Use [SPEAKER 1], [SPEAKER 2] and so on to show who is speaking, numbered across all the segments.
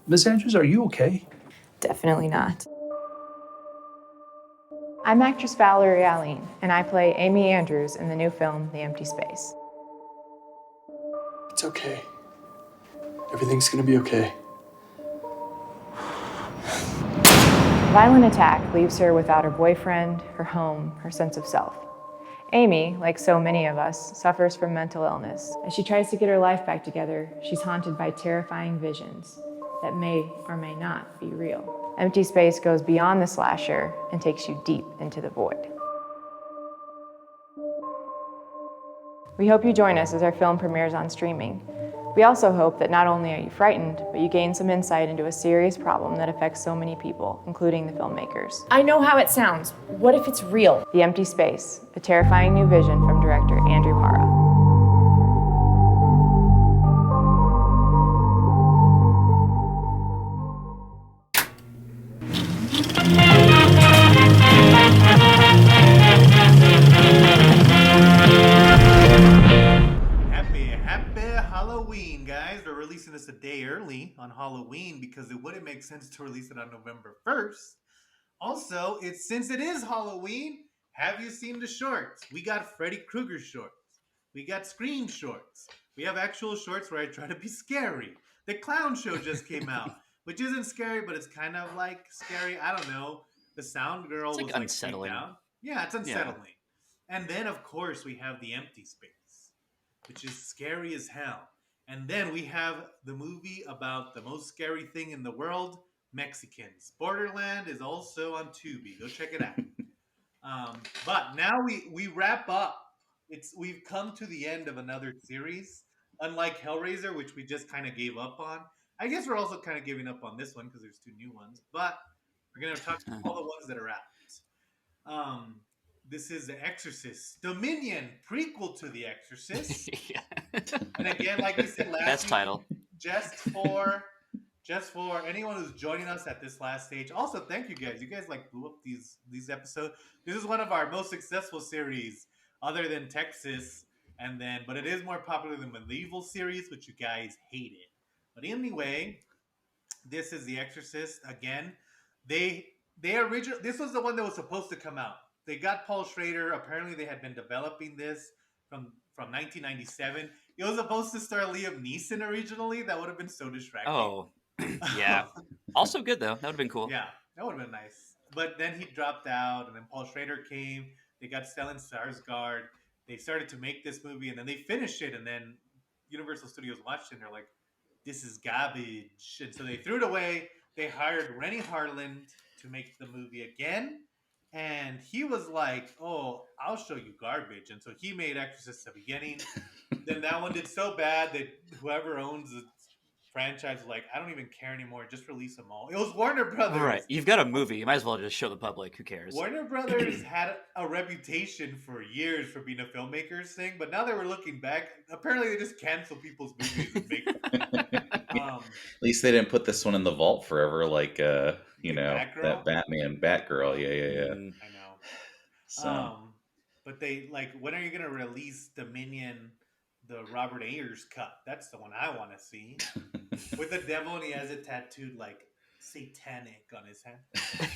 [SPEAKER 1] Miss Andrews, are you okay?
[SPEAKER 2] Definitely not. I'm actress Valerie Alline, and I play Amy Andrews in the new film, The Empty Space.
[SPEAKER 1] It's okay. Everything's gonna be okay.
[SPEAKER 2] A violent attack leaves her without her boyfriend, her home, her sense of self. Amy, like so many of us, suffers from mental illness. As she tries to get her life back together, she's haunted by terrifying visions that may or may not be real. Empty Space goes beyond the slasher and takes you deep into the void. We hope you join us as our film premieres on streaming. We also hope that not only are you frightened, but you gain some insight into a serious problem that affects so many people, including the filmmakers.
[SPEAKER 3] I know how it sounds. What if it's real?
[SPEAKER 2] The Empty Space, a terrifying new vision from director Andrew Hara.
[SPEAKER 4] Happy Halloween, guys. We're releasing this a day early on Halloween because it wouldn't make sense to release it on November 1st. Also, since it is Halloween, have you seen the shorts? We got Freddy Krueger shorts. We got Scream shorts. We have actual shorts where I try to be scary. The Clown Show just came out, which isn't scary, but it's kind of like scary. I don't know. The Sound Girl
[SPEAKER 5] It's
[SPEAKER 4] was
[SPEAKER 5] like
[SPEAKER 4] like freaked
[SPEAKER 5] unsettling.
[SPEAKER 4] out. Yeah, it's unsettling. And then, of course, we have The Empty Space, which is scary as hell. And then we have the movie about the most scary thing in the world, Mexicans. Borderland is also on Tubi. Go check it out. But now we wrap up. We've come to the end of another series. Unlike Hellraiser, which we just kind of gave up on. I guess we're also kind of giving up on this one because there's 2 new ones. But we're gonna talk about all the ones that are out. This is The Exorcist Dominion, prequel to The Exorcist.
[SPEAKER 5] Yeah.
[SPEAKER 4] And again, like we said last
[SPEAKER 5] Best
[SPEAKER 4] week,
[SPEAKER 5] title.
[SPEAKER 4] just for anyone who's joining us at this last stage. Also, thank you guys. You guys like blew up these episodes. This is one of our most successful series, other than Texas, but it is more popular than the Medieval series, which you guys hated. But anyway, this is The Exorcist again. They this was the one that was supposed to come out. They got Paul Schrader. Apparently, they had been developing this from 1997. It was supposed to star Liam Neeson originally. That would have been so distracting.
[SPEAKER 5] Oh, yeah. Also good though. That would have been cool.
[SPEAKER 4] Yeah, that would have been nice. But then he dropped out, and then Paul Schrader came. They got Stellan Skarsgård. They started to make this movie, and then they finished it. And then Universal Studios watched it, and they're like, "This is garbage," and so they threw it away. They hired Rennie Harlan to make the movie again. And he was like, "Oh, I'll show you garbage." And so he made Exorcist at the beginning. Then that one did so bad that whoever owns the franchise was like, "I don't even care anymore. Just release them all." It was Warner Brothers.
[SPEAKER 5] Right. You've got a movie. You might as well just show the public. Who cares?
[SPEAKER 4] Warner Brothers had a reputation for years for being a filmmakers thing, but now that we're looking back, apparently they just cancel people's movies and make
[SPEAKER 6] At least they didn't put this one in the vault forever, like
[SPEAKER 4] Batgirl?
[SPEAKER 6] that Batman Batgirl. Yeah.
[SPEAKER 4] I know.
[SPEAKER 6] So
[SPEAKER 4] But they when are you gonna release Dominion, the Robert Ayers cut? That's the one I want to see with the devil, and he has it tattooed like satanic on his hand.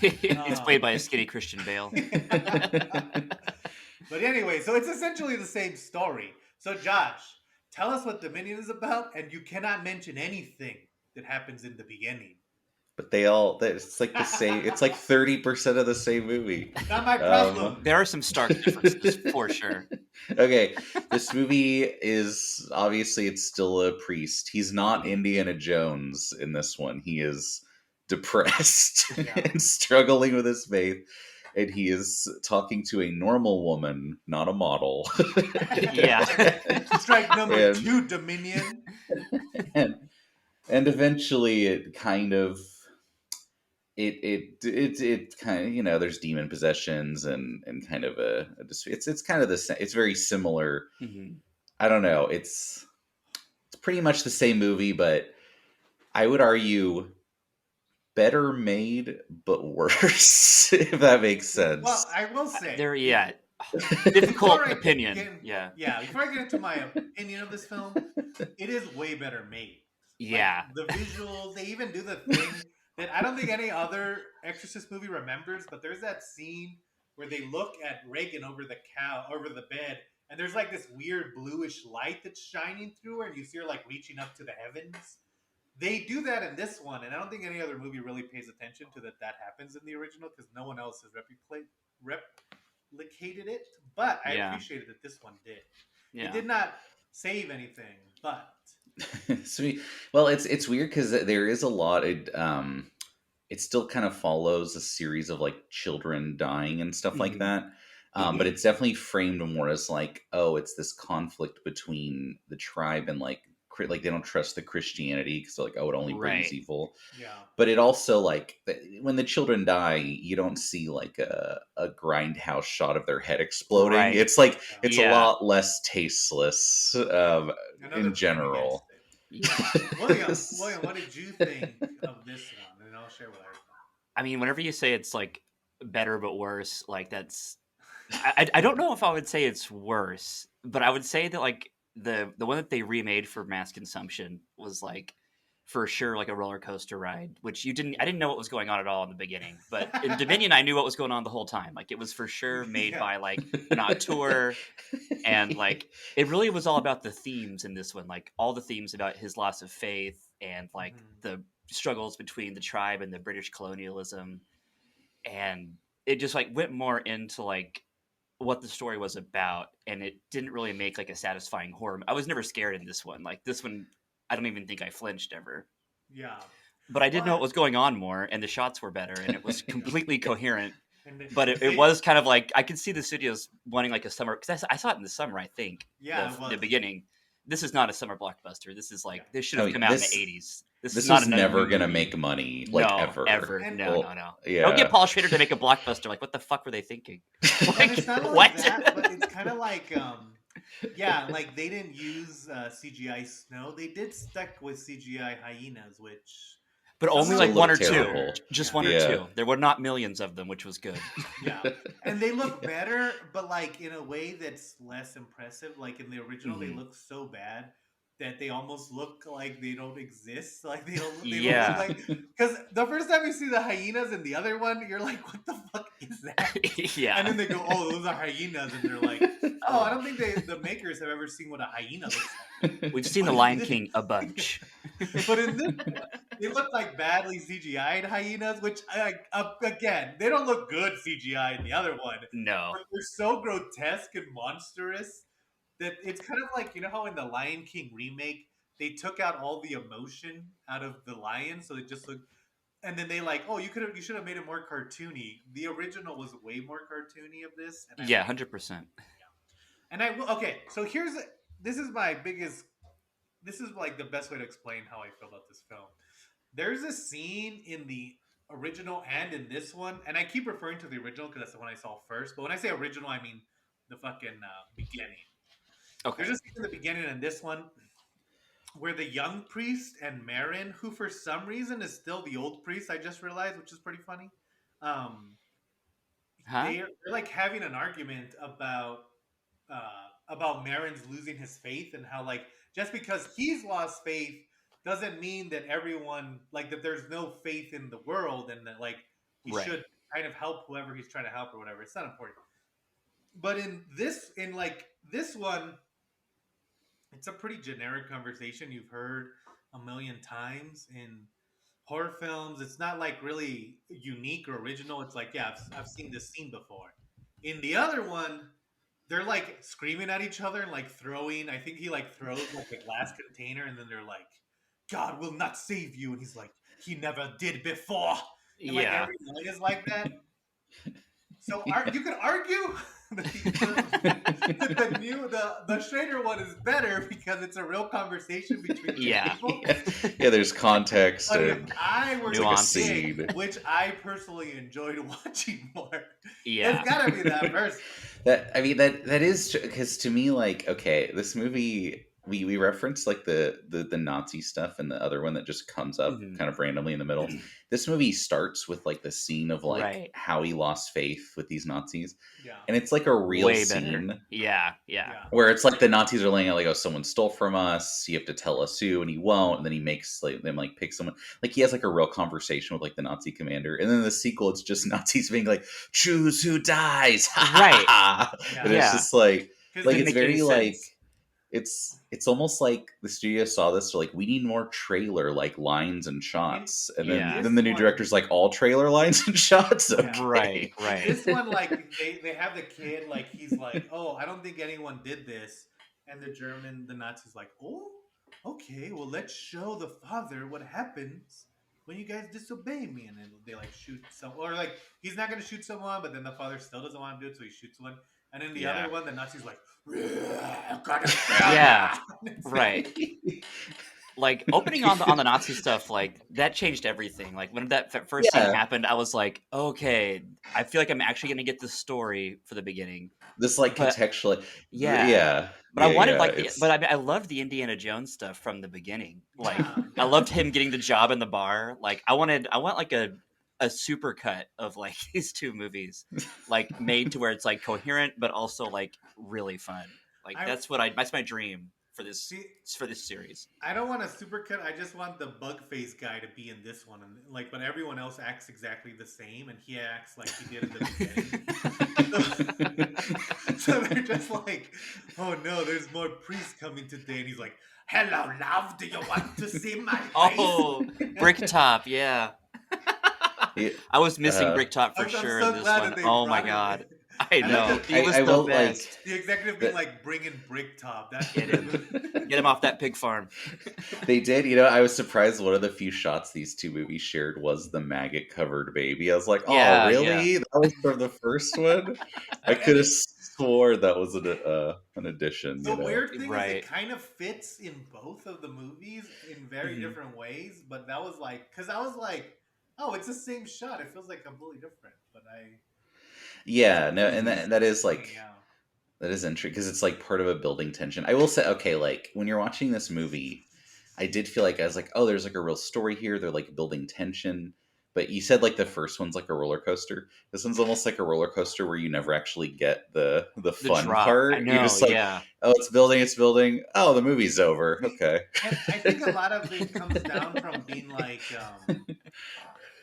[SPEAKER 5] It's played by a skinny Christian Bale.
[SPEAKER 4] But anyway, so it's essentially the same story. So Josh, tell us what Dominion is about, and you cannot mention anything that happens in the beginning.
[SPEAKER 6] but it's like the same. It's like 30% of the same movie.
[SPEAKER 4] Not my problem.
[SPEAKER 5] There are some stark differences for sure.
[SPEAKER 6] Okay, this movie is obviously it's still a priest. He's not Indiana Jones in this one. He is depressed and struggling with his faith, and he is talking to a normal woman, not a model.
[SPEAKER 5] Yeah.
[SPEAKER 4] Strike number 2, Dominion.
[SPEAKER 6] and eventually it kind of it kind of there's demon possessions and kind of it's kind of it's very similar.
[SPEAKER 5] Mm-hmm.
[SPEAKER 6] I don't know, it's pretty much the same movie, but I would argue better made but worse, if that makes sense.
[SPEAKER 4] Well, I will say
[SPEAKER 5] difficult opinion.
[SPEAKER 4] Before I get into my opinion of this film, it is way better made.
[SPEAKER 5] Yeah.
[SPEAKER 4] Like the visuals, they even do the thing that I don't think any other Exorcist movie remembers. But there's that scene where they look at Reagan over the bed, and there's like this weird bluish light that's shining through her, and you see her like reaching up to the heavens. They do that in this one, and I don't think any other movie really pays attention to that happens in the original because no one else has replicated it. But I
[SPEAKER 5] Yeah.
[SPEAKER 4] appreciated that this one did.
[SPEAKER 5] Yeah.
[SPEAKER 4] It did not save anything, but
[SPEAKER 6] Sweet. Well, it's weird because there is a lot. It still kind of follows a series of like children dying and stuff like
[SPEAKER 5] Mhm.
[SPEAKER 6] that. But it's definitely framed more as like, oh, it's this conflict between the tribe and like like they don't trust the Christianity because like, oh, it only brings
[SPEAKER 5] Right.
[SPEAKER 6] evil.
[SPEAKER 4] yeah.
[SPEAKER 6] But it also like when the children die, you don't see like a grindhouse shot of their head exploding.
[SPEAKER 5] Right.
[SPEAKER 6] It's like it's a
[SPEAKER 5] Yeah.
[SPEAKER 6] lot less tasteless
[SPEAKER 4] Another
[SPEAKER 6] in
[SPEAKER 4] point
[SPEAKER 6] general.
[SPEAKER 4] against it. William, what did you think of this one? And I'll share what I thought.
[SPEAKER 5] I mean, whenever you say it's like better but worse, like that's I don't know if I would say it's worse, but I would say that like the one that they remade for mass consumption was like for sure like a roller coaster ride, which I didn't know what was going on at all in the beginning, but in Dominion I knew what was going on the whole time. Like it was for sure made
[SPEAKER 4] Yeah.
[SPEAKER 5] by like an auteur, and like it really was all about the themes in this one, like all the themes about his loss of faith and like the struggles between the tribe and the British colonialism, and it just like went more into like what the story was about, and it didn't really make like a satisfying horror. I was never scared in this one. Like this one, I don't even think I flinched ever.
[SPEAKER 4] Yeah.
[SPEAKER 5] But I did know
[SPEAKER 4] Well,
[SPEAKER 5] what was going on more, and the shots were better, and it was completely coherent.
[SPEAKER 4] and
[SPEAKER 5] But it
[SPEAKER 4] they-
[SPEAKER 5] was kind of like I could see the studios wanting like a summer, because I saw it in the summer. I think
[SPEAKER 4] Yeah, it was.
[SPEAKER 5] the beginning. This is not a summer blockbuster. This is like
[SPEAKER 4] Yeah.
[SPEAKER 5] this should
[SPEAKER 6] I
[SPEAKER 5] have
[SPEAKER 6] mean,
[SPEAKER 5] come out in
[SPEAKER 6] this-
[SPEAKER 5] the '80s. This
[SPEAKER 6] This
[SPEAKER 5] is not
[SPEAKER 6] was
[SPEAKER 5] another
[SPEAKER 6] never
[SPEAKER 5] new
[SPEAKER 6] gonna
[SPEAKER 5] movie.
[SPEAKER 6] make money, like
[SPEAKER 5] No,
[SPEAKER 6] ever.
[SPEAKER 4] And-
[SPEAKER 5] No.
[SPEAKER 6] Yeah.
[SPEAKER 5] Don't get Paul Schrader to make a blockbuster. Like, what the fuck were they thinking?
[SPEAKER 4] And
[SPEAKER 5] Like,
[SPEAKER 4] it's not only
[SPEAKER 5] what?
[SPEAKER 4] that, but it's kind of like, yeah, like they didn't use CGI snow. They did stick with CGI hyenas, which
[SPEAKER 5] But only
[SPEAKER 4] somehow
[SPEAKER 5] like
[SPEAKER 6] Still
[SPEAKER 5] one or
[SPEAKER 6] looked terrible.
[SPEAKER 5] two. Just
[SPEAKER 4] Yeah.
[SPEAKER 5] one or
[SPEAKER 6] Yeah.
[SPEAKER 5] two. There were not millions of them, which was good.
[SPEAKER 4] Yeah, and they look better, but like in a way that's less impressive. Like in the original, they
[SPEAKER 5] Mhm.
[SPEAKER 4] look so bad that they almost look like they don't exist. Like they don't. They
[SPEAKER 5] Yeah.
[SPEAKER 4] don't look like, because the first time you see the hyenas in the other one, you're like, "What the fuck is that?"
[SPEAKER 5] Yeah.
[SPEAKER 4] And then they go, "Oh, those are hyenas," and they're like, "Oh, I don't think the makers have ever seen what a hyena looks like."
[SPEAKER 5] We've seen The Lion King a bunch.
[SPEAKER 4] But in this one, they look like badly CGI'd hyenas, which again, they don't look good CGI in the other one.
[SPEAKER 5] No.
[SPEAKER 4] But they're so grotesque and monstrous that it's kind of like, you know how in the Lion King remake they took out all the emotion out of the lion, so it just looked. And then they like, oh, you should have made it more cartoony. The original was way more cartoony of this. And
[SPEAKER 5] Yeah, 100%.
[SPEAKER 4] okay. So this is my biggest. This is like the best way to explain how I feel about this film. There's a scene in the original and in this one, and I keep referring to the original because that's the one I saw first. But when I say original, I mean the fucking beginning.
[SPEAKER 5] Okay.
[SPEAKER 4] There's a scene in the beginning in this one where the young priest and Marin, who for some reason is still the old priest, I just realized, which is pretty funny.
[SPEAKER 5] Huh?
[SPEAKER 4] They're like having an argument about Marin's losing his faith and how like just because he's lost faith doesn't mean that everyone like that there's no faith in the world and that like he
[SPEAKER 5] Right.
[SPEAKER 4] should kind of help whoever he's trying to help or whatever. It's not important. But in this one, it's a pretty generic conversation you've heard a million times in horror films. It's not like really unique or original. It's like, yeah, I've seen this scene before. In the other one, they're like screaming at each other and like throwing. I think he like throws like a glass container, and then they're like, "God will not save you," and he's like, "He never did before." And like
[SPEAKER 5] Yeah.
[SPEAKER 4] every line is like that. So you could argue that the Schrader one is better because it's a real conversation between two
[SPEAKER 5] Yeah.
[SPEAKER 4] people.
[SPEAKER 6] Yeah, there's context
[SPEAKER 4] But if
[SPEAKER 6] and
[SPEAKER 4] I were to
[SPEAKER 5] Nuance.
[SPEAKER 4] pick,
[SPEAKER 6] Scene.
[SPEAKER 4] which I personally enjoyed watching more,
[SPEAKER 5] Yeah.
[SPEAKER 4] it's gotta be that person.
[SPEAKER 6] that is because to me, like, okay, this movie we referenced like the Nazi stuff and the other one that just comes up
[SPEAKER 5] Mhm.
[SPEAKER 6] kind of randomly in the middle. This movie starts with like the scene of like
[SPEAKER 5] Right.
[SPEAKER 6] how he lost faith with these Nazis,
[SPEAKER 4] Yeah.
[SPEAKER 6] and it's like a real
[SPEAKER 5] Way better.
[SPEAKER 6] scene
[SPEAKER 5] Yeah.
[SPEAKER 4] Yeah.
[SPEAKER 6] where it's like the Nazis are laying out like, oh, someone stole from us. You have to tell us who, and he won't. And then he makes like them like pick someone. Like he has like a real conversation with like the Nazi commander. And then in the sequel, it's just Nazis being like, choose who dies.
[SPEAKER 5] Right.
[SPEAKER 6] And it's
[SPEAKER 5] Yeah.
[SPEAKER 6] just like
[SPEAKER 4] Because
[SPEAKER 6] it's
[SPEAKER 5] make any
[SPEAKER 6] very like
[SPEAKER 5] sense.
[SPEAKER 6] it's almost like the studio saw this. They're like, we need more trailer like lines and shots. And
[SPEAKER 5] Yeah.
[SPEAKER 6] then the new director's like, all trailer lines and shots.
[SPEAKER 4] Yeah.
[SPEAKER 6] Okay.
[SPEAKER 5] Right. Right.
[SPEAKER 4] This one, like they have the kid, like he's like, oh, I don't think anyone did this, and the Nazis like, oh, okay, well let's show the father what happens when you guys disobey me, and then they like shoot some, or like he's not gonna shoot someone, but then the father still doesn't want to do it, so he shoots one, and then the
[SPEAKER 5] Yeah.
[SPEAKER 4] other one, the Nazis like, I'm gonna kill
[SPEAKER 5] Yeah.
[SPEAKER 4] ya.
[SPEAKER 5] Right. Like opening on the Nazi stuff, like that changed everything. Like when that first scene
[SPEAKER 6] Yeah.
[SPEAKER 5] happened, I was like, okay, I feel like I'm actually gonna get the story for the beginning.
[SPEAKER 6] This like
[SPEAKER 5] But
[SPEAKER 6] contextually,
[SPEAKER 5] yeah. But I
[SPEAKER 6] yeah,
[SPEAKER 5] wanted
[SPEAKER 6] yeah,
[SPEAKER 5] like
[SPEAKER 6] it's
[SPEAKER 5] but I loved the Indiana Jones stuff from the beginning. Like
[SPEAKER 4] Yeah,
[SPEAKER 5] I loved him getting the job in the bar. Like I want like a super cut of like these two movies, like made to where it's like coherent but also like really fun. Like
[SPEAKER 4] I
[SPEAKER 5] that's my dream for this
[SPEAKER 4] see.
[SPEAKER 5] series.
[SPEAKER 4] I don't want a supercut. I just want the bug face guy to be in this one, and like, but everyone else acts exactly the same, and he acts like he did in the beginning. So they're just like, "Oh no, there's more priests coming today," and he's like, "Hello, love. Do you want to see my face?"
[SPEAKER 5] Oh, Bricktop, yeah.
[SPEAKER 6] it,
[SPEAKER 5] I was missing
[SPEAKER 6] uh,
[SPEAKER 5] Bricktop for
[SPEAKER 4] I'm
[SPEAKER 5] sure
[SPEAKER 4] so
[SPEAKER 5] in this
[SPEAKER 4] glad
[SPEAKER 5] one.
[SPEAKER 4] that they
[SPEAKER 5] Oh my
[SPEAKER 4] brought him
[SPEAKER 5] god.
[SPEAKER 4] in.
[SPEAKER 5] I
[SPEAKER 4] I
[SPEAKER 5] know.
[SPEAKER 4] like
[SPEAKER 5] He was
[SPEAKER 6] I
[SPEAKER 5] the
[SPEAKER 6] will like
[SPEAKER 5] best.
[SPEAKER 4] the executive being
[SPEAKER 6] that
[SPEAKER 4] like, "Bring in Bricktop." That's
[SPEAKER 5] Get him. Get him off that pig farm.
[SPEAKER 6] they did. You know, I was surprised. One of the few shots these two movies shared was the maggot covered baby. I was like, oh,
[SPEAKER 5] Yeah, yeah.
[SPEAKER 6] really? That was from the first one. I
[SPEAKER 4] And
[SPEAKER 6] could have
[SPEAKER 4] it,
[SPEAKER 6] swore that was an addition.
[SPEAKER 4] the
[SPEAKER 6] You know.
[SPEAKER 4] weird thing is,
[SPEAKER 5] Right.
[SPEAKER 4] it kind of fits in both of the movies in very
[SPEAKER 5] Mhm.
[SPEAKER 4] different ways. But that was like, because I was like, oh, it's the same shot. It feels like completely different. But
[SPEAKER 6] Yeah, no, and
[SPEAKER 5] Mhm.
[SPEAKER 6] that is
[SPEAKER 4] funny,
[SPEAKER 6] like
[SPEAKER 4] yeah.
[SPEAKER 6] that is interesting because it's like part of a building tension. I will say, okay, like when you're watching this movie, I did feel like I was like, oh, there's like a real story here. They're like building tension. But you said like the first one's like a roller coaster. This one's almost like a roller coaster where you never actually get the
[SPEAKER 5] The
[SPEAKER 6] fun
[SPEAKER 5] drop. I
[SPEAKER 6] part. You're
[SPEAKER 5] know,
[SPEAKER 6] just like,
[SPEAKER 5] yeah.
[SPEAKER 6] oh, it's building, it's building. Oh, the movie's over.
[SPEAKER 4] See,
[SPEAKER 6] Okay.
[SPEAKER 4] and I think a lot of it comes down from being like,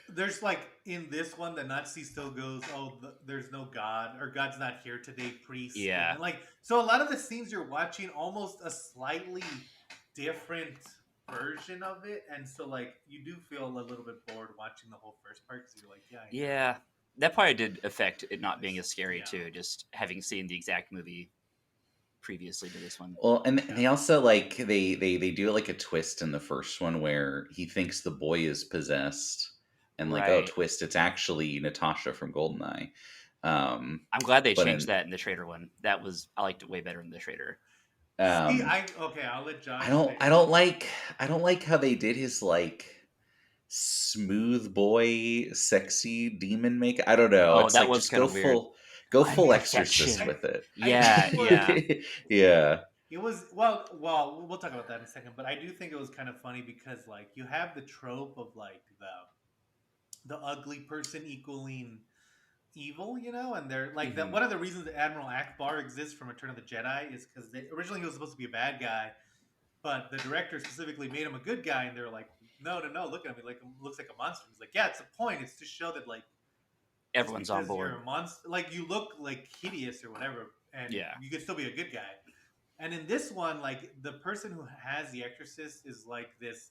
[SPEAKER 4] there's like in this one, the Nazi still goes, "Oh, there's no God, or God's not here today, priest."
[SPEAKER 5] Yeah.
[SPEAKER 4] And like, so a lot of the scenes you're watching almost a slightly different version of it, and so like you do feel a little bit bored watching the whole first part because you're like, "Yeah, I know."
[SPEAKER 5] Yeah. That probably did affect it not being as scary
[SPEAKER 4] Yeah.
[SPEAKER 5] too, just having seen the exact movie previously to this one.
[SPEAKER 6] Well, and
[SPEAKER 4] Yeah.
[SPEAKER 6] they also like they do like a twist in the first one where he thinks the boy is possessed, and like, oh,
[SPEAKER 5] Right.
[SPEAKER 6] twist, it's actually Natasha from Goldeneye.
[SPEAKER 5] I'm glad they
[SPEAKER 6] But
[SPEAKER 5] changed
[SPEAKER 6] in
[SPEAKER 5] that in the trailer one. I liked it way better in the trailer.
[SPEAKER 4] See,
[SPEAKER 6] um,
[SPEAKER 4] okay, I'll let Josh.
[SPEAKER 6] I don't like how they did his like smooth boy sexy demon make. I don't know.
[SPEAKER 5] Oh,
[SPEAKER 6] It's
[SPEAKER 5] that
[SPEAKER 6] like
[SPEAKER 5] was
[SPEAKER 6] just
[SPEAKER 5] kind of weird.
[SPEAKER 6] go
[SPEAKER 5] I'm
[SPEAKER 6] full exorcist
[SPEAKER 5] perfection.
[SPEAKER 6] with it.
[SPEAKER 4] I
[SPEAKER 5] Yeah,
[SPEAKER 4] think what
[SPEAKER 5] yeah.
[SPEAKER 6] Yeah.
[SPEAKER 4] it was, well, we'll talk about that in a second. But I do think it was kind of funny because like you have the trope of like the ugly person equaling evil, you know, and they're like that.
[SPEAKER 5] Mhm.
[SPEAKER 4] One of the reasons that Admiral Akbar exists from Return of the Jedi is because originally he was supposed to be a bad guy, but the director specifically made him a good guy, and they're like, no, look at him, he like looks like a monster. He's like, yeah, it's a point. It's to show that like just
[SPEAKER 5] Everyone's on
[SPEAKER 4] because you're
[SPEAKER 5] board.
[SPEAKER 4] a monster, like you look like hideous or whatever, and
[SPEAKER 5] Yeah.
[SPEAKER 4] you could still be a good guy. And in this one, like the person who has the Exorcist is like this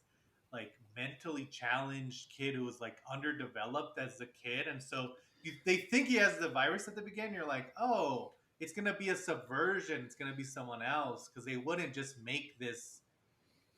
[SPEAKER 4] like mentally challenged kid who was like underdeveloped as a kid, and so they think he has the virus at the beginning. You're like, oh, it's gonna be a subversion. It's gonna be someone else because they wouldn't just make this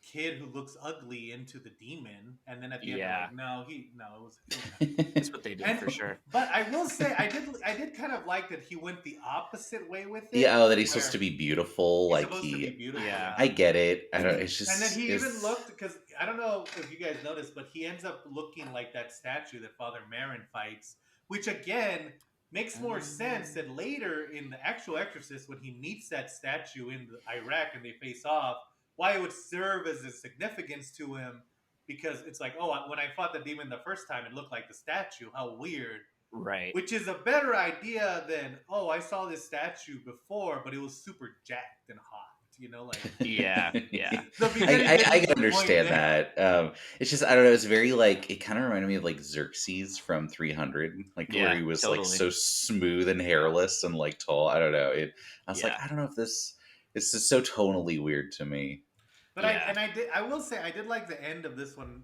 [SPEAKER 4] kid who looks ugly into the demon, and then at the end, they're
[SPEAKER 5] Yeah.
[SPEAKER 4] like, no, it was him.
[SPEAKER 5] That's what they did
[SPEAKER 4] And
[SPEAKER 5] for sure.
[SPEAKER 4] but I will say, I did kind of like that he went the opposite way with it.
[SPEAKER 6] Yeah, oh, that he's
[SPEAKER 4] where
[SPEAKER 6] supposed to be beautiful.
[SPEAKER 4] he's
[SPEAKER 6] Like
[SPEAKER 4] supposed to be beautiful.
[SPEAKER 5] Yeah.
[SPEAKER 6] I get it. I don't. It's
[SPEAKER 4] And then
[SPEAKER 6] just.
[SPEAKER 4] he even
[SPEAKER 6] It's,
[SPEAKER 4] looked, because I don't know if you guys noticed, but he ends up looking like that statue that Father Marin fights, which again makes more sense that later in the actual Exorcist, when he meets that statue in Iraq and they face off, why it would serve as a significance to him, because it's like, oh, when I fought the demon the first time, it looked like the statue. How weird.
[SPEAKER 5] Right.
[SPEAKER 4] Which is a better idea than, oh, I saw this statue before, but it was super jacked and hot. Like
[SPEAKER 5] Yeah.
[SPEAKER 4] the beginning
[SPEAKER 6] I
[SPEAKER 4] gets
[SPEAKER 6] can
[SPEAKER 4] disappointing
[SPEAKER 6] understand
[SPEAKER 4] there.
[SPEAKER 6] that. It's just I don't know. It's very like it kind of reminded me of like Xerxes from 300, like where
[SPEAKER 5] Yeah,
[SPEAKER 6] he was like
[SPEAKER 5] totally.
[SPEAKER 6] so smooth and hairless and like tall. I don't know. I was like,
[SPEAKER 5] Yeah.
[SPEAKER 6] I don't know if this is so tonally weird to me.
[SPEAKER 4] But
[SPEAKER 5] Yeah.
[SPEAKER 4] I will say I did like the end of this one.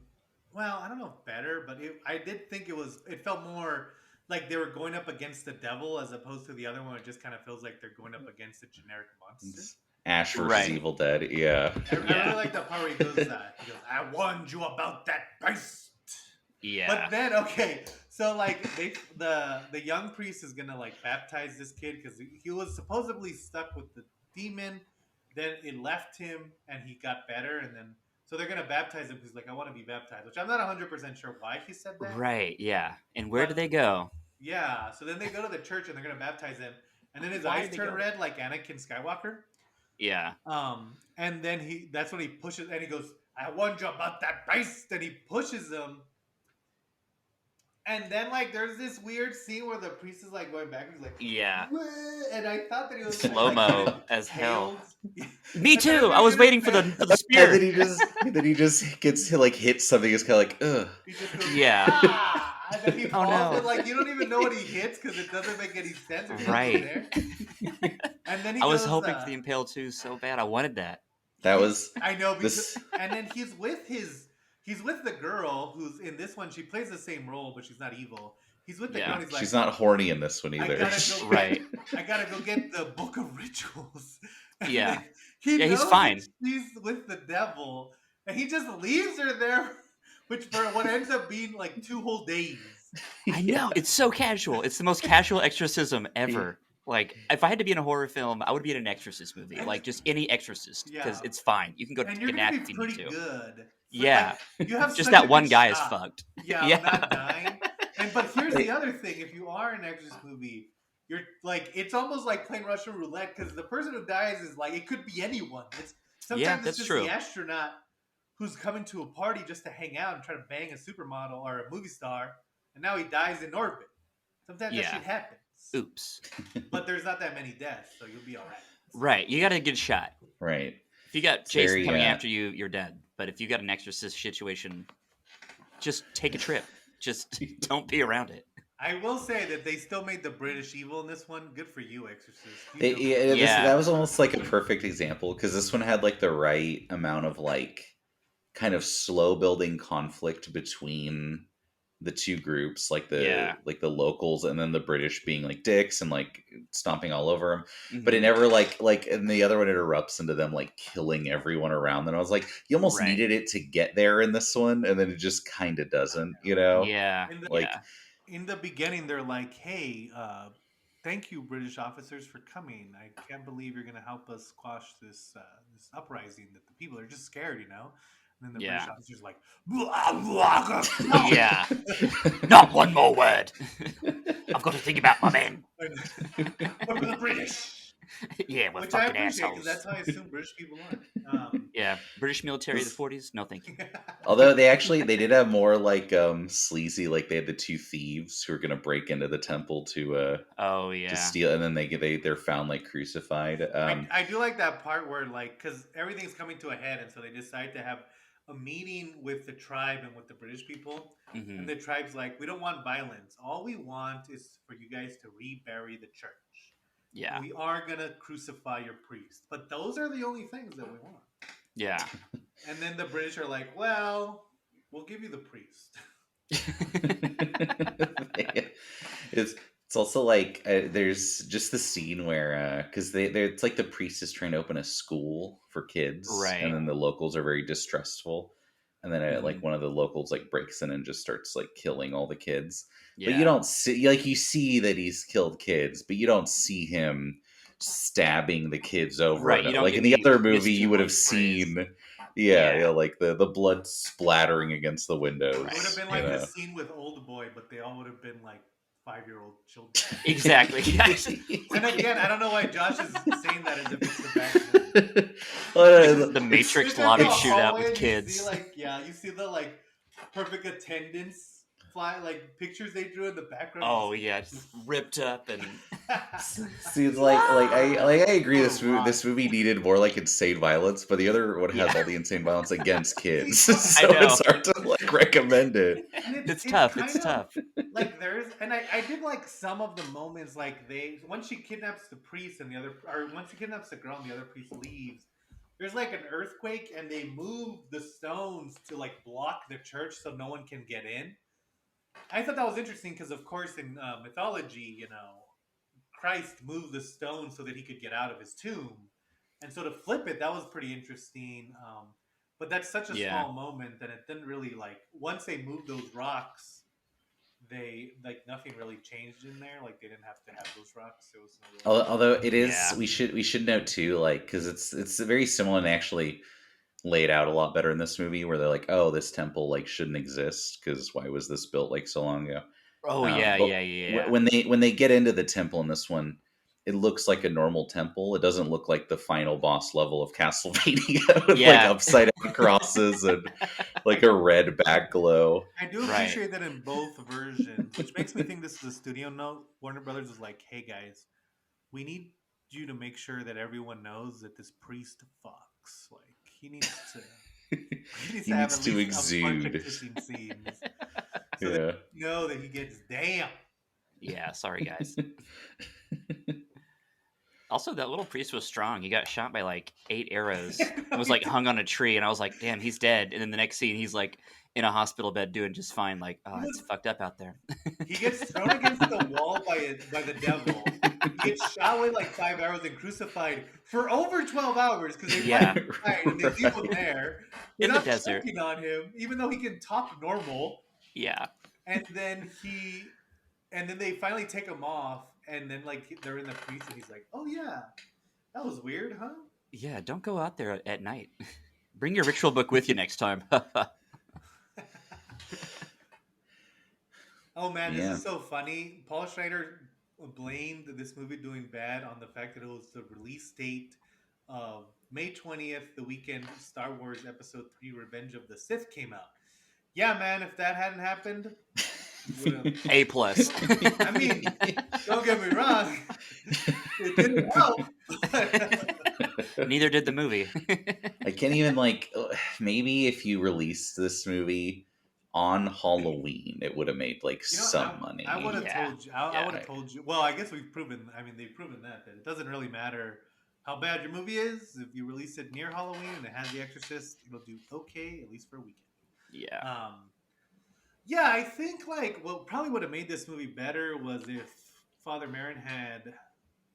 [SPEAKER 4] Well, I don't know if better, but I did think it felt more like they were going up against the devil as opposed to the other one. It just kind of feels like they're going up against a generic monster.
[SPEAKER 6] It's Ash versus
[SPEAKER 5] Right.
[SPEAKER 6] Evil Dead. Yeah.
[SPEAKER 4] I
[SPEAKER 5] Yeah.
[SPEAKER 4] really like the part where he goes, I warned you about that beast.
[SPEAKER 5] Yeah.
[SPEAKER 4] But then, okay, so like the young priest is gonna like baptize this kid because he was supposedly stuck with the demon. Then it left him, and he got better, and then so they're gonna baptize him because like I want to be baptized, which I'm not 100% sure why he said that.
[SPEAKER 5] Right. Yeah. And where
[SPEAKER 4] But-
[SPEAKER 5] do they go?
[SPEAKER 4] Yeah, so then they go to the church and they're gonna baptize him, and then his
[SPEAKER 5] Why
[SPEAKER 4] eyes
[SPEAKER 5] did they
[SPEAKER 4] turn
[SPEAKER 5] go?
[SPEAKER 4] red like Anakin Skywalker.
[SPEAKER 5] Yeah.
[SPEAKER 4] And then that's when he pushes and he goes, I warned you about that beast, and he pushes him. And then like there's this weird scene where the priest is like going back and he's like,
[SPEAKER 5] Yeah.
[SPEAKER 4] "Wah," and I thought that he was
[SPEAKER 5] Slow-mo
[SPEAKER 4] like,
[SPEAKER 5] as hell.
[SPEAKER 4] impaled.
[SPEAKER 5] Me
[SPEAKER 4] I thought
[SPEAKER 5] too.
[SPEAKER 4] he
[SPEAKER 5] I was
[SPEAKER 4] was
[SPEAKER 5] waiting for the
[SPEAKER 6] And
[SPEAKER 5] spear.
[SPEAKER 6] then he just gets like hit something. It's kind of like ugh.
[SPEAKER 4] He just goes,
[SPEAKER 5] Yeah.
[SPEAKER 4] "Ah!" And then he
[SPEAKER 5] Oh,
[SPEAKER 4] falls,
[SPEAKER 5] no.
[SPEAKER 4] and like you don't even know what he hits because it doesn't make any sense. There's nothing
[SPEAKER 5] Right.
[SPEAKER 4] there. And then he
[SPEAKER 5] I was
[SPEAKER 4] goes,
[SPEAKER 5] hoping for the impale too so bad. I wanted that.
[SPEAKER 6] That was
[SPEAKER 4] I know because
[SPEAKER 6] this.
[SPEAKER 4] and then he's with the girl who's in this one. She plays the same role, but she's not evil. He's with the
[SPEAKER 5] Yeah.
[SPEAKER 4] girl. And he's like,
[SPEAKER 6] She's not horny in this one
[SPEAKER 4] I
[SPEAKER 6] either.
[SPEAKER 4] gotta go
[SPEAKER 5] Right.
[SPEAKER 4] I gotta go get the book of rituals. And
[SPEAKER 5] Yeah.
[SPEAKER 4] then he
[SPEAKER 5] Yeah, he's
[SPEAKER 4] knows
[SPEAKER 5] fine.
[SPEAKER 4] that she's with the devil, and he just leaves her there, which for what ends up being like 2 whole days.
[SPEAKER 5] I know. It's so casual. It's the most casual exorcism ever. Like, if I had to be in a horror film, I would be in an Exorcist movie. Like, just any Exorcist. Because
[SPEAKER 4] Yeah.
[SPEAKER 5] it's fine. You can go
[SPEAKER 4] And
[SPEAKER 5] take
[SPEAKER 4] you're
[SPEAKER 5] a nap
[SPEAKER 4] gonna
[SPEAKER 5] if
[SPEAKER 4] be
[SPEAKER 5] you need
[SPEAKER 4] pretty
[SPEAKER 5] to.
[SPEAKER 4] good.
[SPEAKER 5] Yeah.
[SPEAKER 4] Like, you have
[SPEAKER 5] Just
[SPEAKER 4] such
[SPEAKER 5] that
[SPEAKER 4] a
[SPEAKER 5] one
[SPEAKER 4] good
[SPEAKER 5] guy is
[SPEAKER 4] shot.
[SPEAKER 5] fucked.
[SPEAKER 4] Yeah,
[SPEAKER 5] Yeah.
[SPEAKER 4] not dying. But here's the other thing: if you are an Exorcist movie, you're like it's almost like playing Russian roulette because the person who dies is like it could be anyone. Sometimes
[SPEAKER 5] that's
[SPEAKER 4] it's just
[SPEAKER 5] true.
[SPEAKER 4] the astronaut who's coming to a party just to hang out and try to bang a supermodel or a movie star, and now he dies in orbit. Sometimes that
[SPEAKER 5] Yeah.
[SPEAKER 4] shit happens.
[SPEAKER 5] Oops.
[SPEAKER 4] But there's not that many deaths, so you'll be all right.
[SPEAKER 5] Right. You got a good shot.
[SPEAKER 6] Right.
[SPEAKER 5] If you got
[SPEAKER 6] It's
[SPEAKER 5] Jason
[SPEAKER 6] very,
[SPEAKER 5] coming after you, you're dead. But if you got an Exorcist situation, just take a trip. Just don't be around it.
[SPEAKER 4] I will say that they still made the British evil in this one. Good for you, Exorcist.
[SPEAKER 6] That was almost like a perfect example because this one had like the right amount of like kind of slow building conflict between the two groups, like the locals and then the British being like dicks and like stomping all over them.
[SPEAKER 5] Mm-hmm.
[SPEAKER 6] But it never like and the other one it erupts into them like killing everyone around them. I was like, you almost needed it to get there in this one, and then it just kind of doesn't, you know?
[SPEAKER 5] Yeah.
[SPEAKER 4] In the beginning, they're like, "Hey, thank you, British officers, for coming. I can't believe you're going to help us quash this uprising that the people are just scared, you know." And then the British officer's like, blah, blah, no.
[SPEAKER 5] Yeah. Not one more word. I've got to think about my men.
[SPEAKER 4] We're the British.
[SPEAKER 5] Yeah, we're
[SPEAKER 4] Which I
[SPEAKER 5] fucking
[SPEAKER 4] appreciate
[SPEAKER 5] assholes.
[SPEAKER 4] because that's how I assume British people are.
[SPEAKER 5] Yeah, British military of the 40s? No, thank you.
[SPEAKER 6] Although they did have more like sleazy, like they had the 2 thieves who were gonna break into the temple to to steal, and then they're found like crucified.
[SPEAKER 4] I do like that part where like because everything's coming to a head, and so they decide to have a meeting with the tribe and with the British people, and the tribe's like, we don't want violence. All we want is for you guys to rebury the church.
[SPEAKER 5] Yeah.
[SPEAKER 4] We are gonna crucify your priest, but those are the only things that we want.
[SPEAKER 5] Yeah.
[SPEAKER 4] And then the British are like, well, we'll give you the priest.
[SPEAKER 6] It's also like there's just the scene where because it's like the priest is trying to open a school for kids,
[SPEAKER 5] right?
[SPEAKER 6] And then the locals are very distrustful, and then like one of the locals like breaks in and just starts like killing all the kids. Yeah. But you don't see you see that he's killed kids, but you don't see him stabbing the kids over.
[SPEAKER 5] Right.
[SPEAKER 6] Like in the other movie, you would have seen. Yeah, like the blood splattering against the windows.
[SPEAKER 4] It would have been like the scene with Old Boy, but they all would have been like 5-year-old children.
[SPEAKER 5] Exactly.
[SPEAKER 4] And again, I don't know why Josh is saying that as if it's a bad movie.
[SPEAKER 6] Well,
[SPEAKER 5] The Matrix
[SPEAKER 4] It's like
[SPEAKER 5] lobby
[SPEAKER 4] the
[SPEAKER 5] shootout
[SPEAKER 4] hallway,
[SPEAKER 5] with
[SPEAKER 4] and
[SPEAKER 5] kids.
[SPEAKER 4] You see, you see the perfect attendance fly, pictures they drew in the background.
[SPEAKER 5] Oh yeah, just ripped up and
[SPEAKER 6] See, it's I agree.
[SPEAKER 4] What a rock.
[SPEAKER 6] This movie needed more like insane violence, but the other one has
[SPEAKER 5] Yeah.
[SPEAKER 6] all the insane violence against kids,
[SPEAKER 4] I
[SPEAKER 6] so
[SPEAKER 5] know.
[SPEAKER 6] it's hard to recommend it.
[SPEAKER 4] And
[SPEAKER 5] It's tough.
[SPEAKER 4] kind
[SPEAKER 5] It's
[SPEAKER 4] of,
[SPEAKER 5] tough.
[SPEAKER 4] I did like some of the moments, once she kidnaps the priest and once she kidnaps the girl and the other priest leaves, there's like an earthquake and they move the stones to block the church so no one can get in. I thought that was interesting because, of course, in mythology, Christ moved the stone so that he could get out of his tomb, and so to flip it, that was pretty interesting. But that's such a
[SPEAKER 5] Yeah.
[SPEAKER 4] small moment that it didn't really once they moved those rocks, they nothing really changed in there. They didn't have to have those rocks. It was no real.
[SPEAKER 6] Although it is,
[SPEAKER 5] Yeah.
[SPEAKER 6] we should note too, because it's very similar and actually laid out a lot better in this movie, where they're like, oh, this temple shouldn't exist because why was this built so long ago?
[SPEAKER 5] Oh yeah,
[SPEAKER 6] But
[SPEAKER 5] yeah.
[SPEAKER 6] when they get into the temple in this one, it looks like a normal temple. It doesn't look like the final boss level of Castlevania with
[SPEAKER 5] Yeah.
[SPEAKER 6] upside down crosses and a red back glow.
[SPEAKER 4] I do
[SPEAKER 5] Right.
[SPEAKER 4] appreciate that in both versions, which makes me think this is a studio note. Warner Brothers was like, "Hey guys, we need you to make sure that everyone knows that this priest fucks. He needs to."
[SPEAKER 6] He needs to exude.
[SPEAKER 4] A bunch of kissing scenes, so
[SPEAKER 6] Yeah.
[SPEAKER 4] that you know that he gets damn.
[SPEAKER 5] Yeah, sorry guys. Also, that little priest was strong. He got shot by 8 arrows. It was hung on a tree, and I was like, "Damn, he's dead." And then the next scene, he's in a hospital bed doing just fine. It's fucked up out there.
[SPEAKER 4] He gets thrown against the wall by the devil. He gets shot with 5 arrows and crucified for over 12 hours because they
[SPEAKER 5] Yeah.
[SPEAKER 4] find him inside and they leave him there. They're
[SPEAKER 5] In the
[SPEAKER 4] not
[SPEAKER 5] desert.
[SPEAKER 4] checking on him, even though he can talk normal.
[SPEAKER 5] Yeah.
[SPEAKER 4] And then they finally take him off, and then they're in the priest, and he's like, "Oh yeah, that was weird, huh?"
[SPEAKER 5] Yeah, don't go out there at night. Bring your ritual book with you next time.
[SPEAKER 4] Oh man,
[SPEAKER 6] Yeah.
[SPEAKER 4] this is so funny. Paul Schneider blamed this movie doing bad on the fact that it was the release date of May 20th, the weekend Star Wars Episode 3 Revenge of the Sith came out. Yeah, man, if that hadn't happened,
[SPEAKER 5] A plus.
[SPEAKER 4] I mean, don't get me wrong, it didn't help.
[SPEAKER 5] Neither did the movie.
[SPEAKER 6] I can't even maybe if you released this movie on Halloween, it would have made some money.
[SPEAKER 4] I would have
[SPEAKER 5] Yeah.
[SPEAKER 4] told you. I would have told you. Well, I guess we've proven. I mean, they've proven that it doesn't really matter how bad your movie is. If you release it near Halloween and it has The Exorcist, it'll do okay, at least for a weekend.
[SPEAKER 5] Yeah.
[SPEAKER 4] Yeah, I think what probably would have made this movie better was if Father Marin had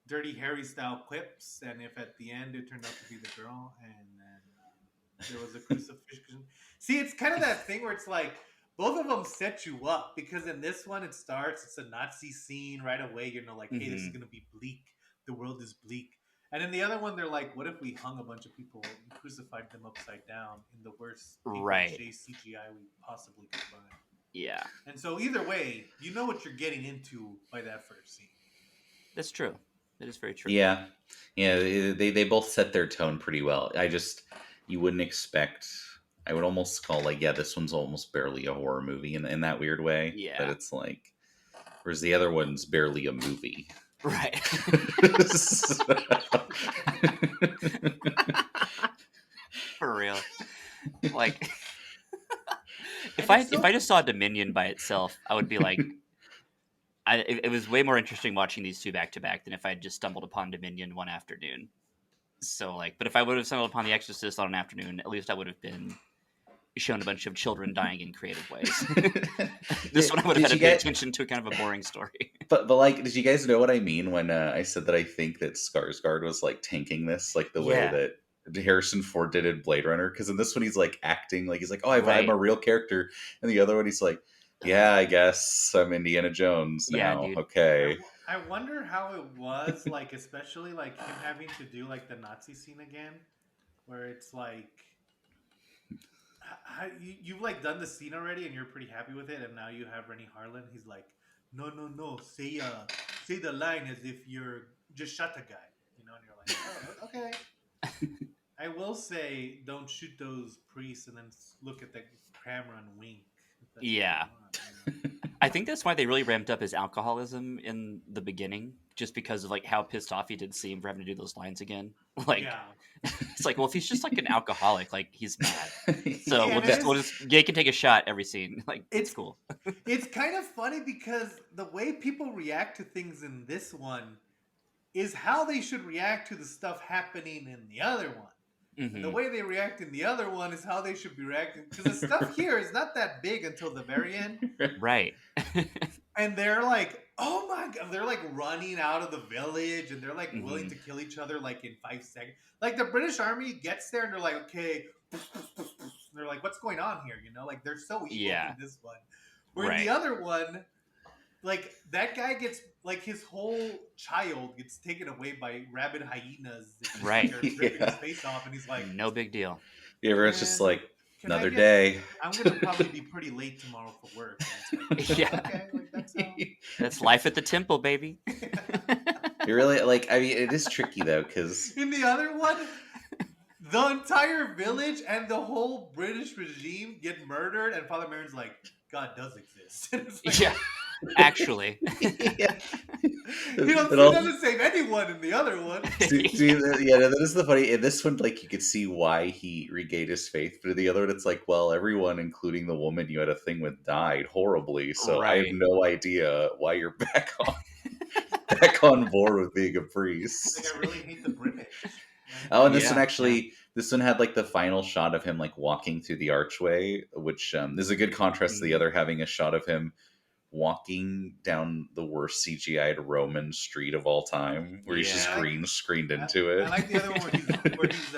[SPEAKER 4] Dirty Harry style quips, and if at the end it turned out to be the girl, and then there was a crucifixion. See, it's kind of that thing where it's both of them set you up, because in this one it's a Nazi scene right away. Hey, this is gonna be bleak. The world is bleak. And in the other one, they're like, what if we hung a bunch of people and crucified them upside down in the worst CGI we possibly could find?
[SPEAKER 5] Yeah.
[SPEAKER 4] And so either way, you know what you're getting into by that first scene.
[SPEAKER 5] That's true. That is very true.
[SPEAKER 6] Yeah. They both set their tone pretty well. You wouldn't expect. I would almost call this one's almost barely a horror movie in that weird way.
[SPEAKER 5] Yeah.
[SPEAKER 6] But it's whereas the other one's barely a movie.
[SPEAKER 5] Right. For real. If I just saw Dominion by itself, I would be it was way more interesting watching these two back to back than if I had just stumbled upon Dominion one afternoon. So but if I would have stumbled upon The Exorcist on an afternoon, at least I would have been shown a bunch of children dying in creative ways. This one I would have had to pay attention to kind of a boring story.
[SPEAKER 6] But did you guys know what I mean when I said that I think that Skarsgård was tanking this the way that Harrison Ford did in Blade Runner? Because in this one he's acting he's I'm a real character, and the other one he's yeah, I guess I'm Indiana Jones now.
[SPEAKER 5] Dude.
[SPEAKER 6] Okay.
[SPEAKER 4] I wonder how it was especially him having to do the Nazi scene again, where it's you've done the scene already and you're pretty happy with it, and now you have Rennie Harlan. He's no, no, no, say the line as if you're just shot the guy, and you're like, oh, okay. I will say, don't shoot those priests and then look at the camera and wink. If that's what
[SPEAKER 5] Yeah.
[SPEAKER 4] you want.
[SPEAKER 5] I think that's why they really ramped up his alcoholism in the beginning, just because of like how pissed off he did seem for having to do those lines again. Like,
[SPEAKER 4] Yeah.
[SPEAKER 5] it's like, well, if he's just like an alcoholic, like he's mad, so
[SPEAKER 4] Yeah,
[SPEAKER 5] we'll just they can take a shot every scene. Like, it's cool.
[SPEAKER 4] It's kind of funny because the way people react to things in this one is how they should react to the stuff happening in the other one. And the way they react in the other one is how they should be reacting. Because the stuff here is not that big until the very end.
[SPEAKER 5] Right.
[SPEAKER 4] And they're like, oh my God. They're like running out of the village and they're like willing to kill each other like in 5 seconds. Like the British army gets there and they're like, okay. And they're like, what's going on here? Like they're so evil in this one. Where in the other one, like that guy gets like his whole child gets taken away by rabid hyenas.
[SPEAKER 5] Right.
[SPEAKER 4] They're ripping his face off, and he's like,
[SPEAKER 5] no big deal.
[SPEAKER 6] Yeah, everyone's just like,
[SPEAKER 4] can I
[SPEAKER 6] another
[SPEAKER 4] get-
[SPEAKER 6] day.
[SPEAKER 4] I'm gonna probably be pretty late tomorrow for work. And it's like,
[SPEAKER 5] Yeah.
[SPEAKER 4] okay, like that's how.
[SPEAKER 5] That's life at the temple, baby.
[SPEAKER 6] You really like. I mean, it is tricky though, because
[SPEAKER 4] In the other one, the entire village and the whole British regime get murdered, and Father Marin's like, God does exist. It's like,
[SPEAKER 5] Yeah. Actually.
[SPEAKER 4] he doesn't save anyone in the other one.
[SPEAKER 6] yeah, that is the funny. In this one, like you could see why he regained his faith, but in the other one, it's like, well, everyone, including the woman you had a thing with, died horribly. So I have
[SPEAKER 5] Right.
[SPEAKER 6] no idea why you're back on board with being a priest.
[SPEAKER 4] Like, I really hate the British.
[SPEAKER 6] Oh, and this
[SPEAKER 5] Yeah,
[SPEAKER 6] one actually, this one had like the final shot of him like walking through the archway, which is a good contrast to the other having a shot of him walking down the worst CGI'd Roman street of all time, where he's just
[SPEAKER 5] Yeah.
[SPEAKER 6] green screened into it.
[SPEAKER 4] I like the other one where he's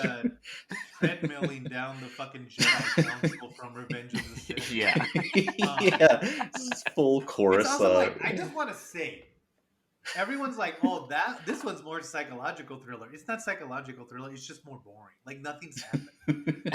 [SPEAKER 4] treadmilling down the fucking Jedi Council from Revenge of the Sith.
[SPEAKER 5] Yeah.
[SPEAKER 6] Yeah, it's full chorus.
[SPEAKER 4] It's also like, I just want to say, everyone's like, oh, this one's more psychological thriller. It's not psychological thriller. It's just more boring. Like nothing's happening.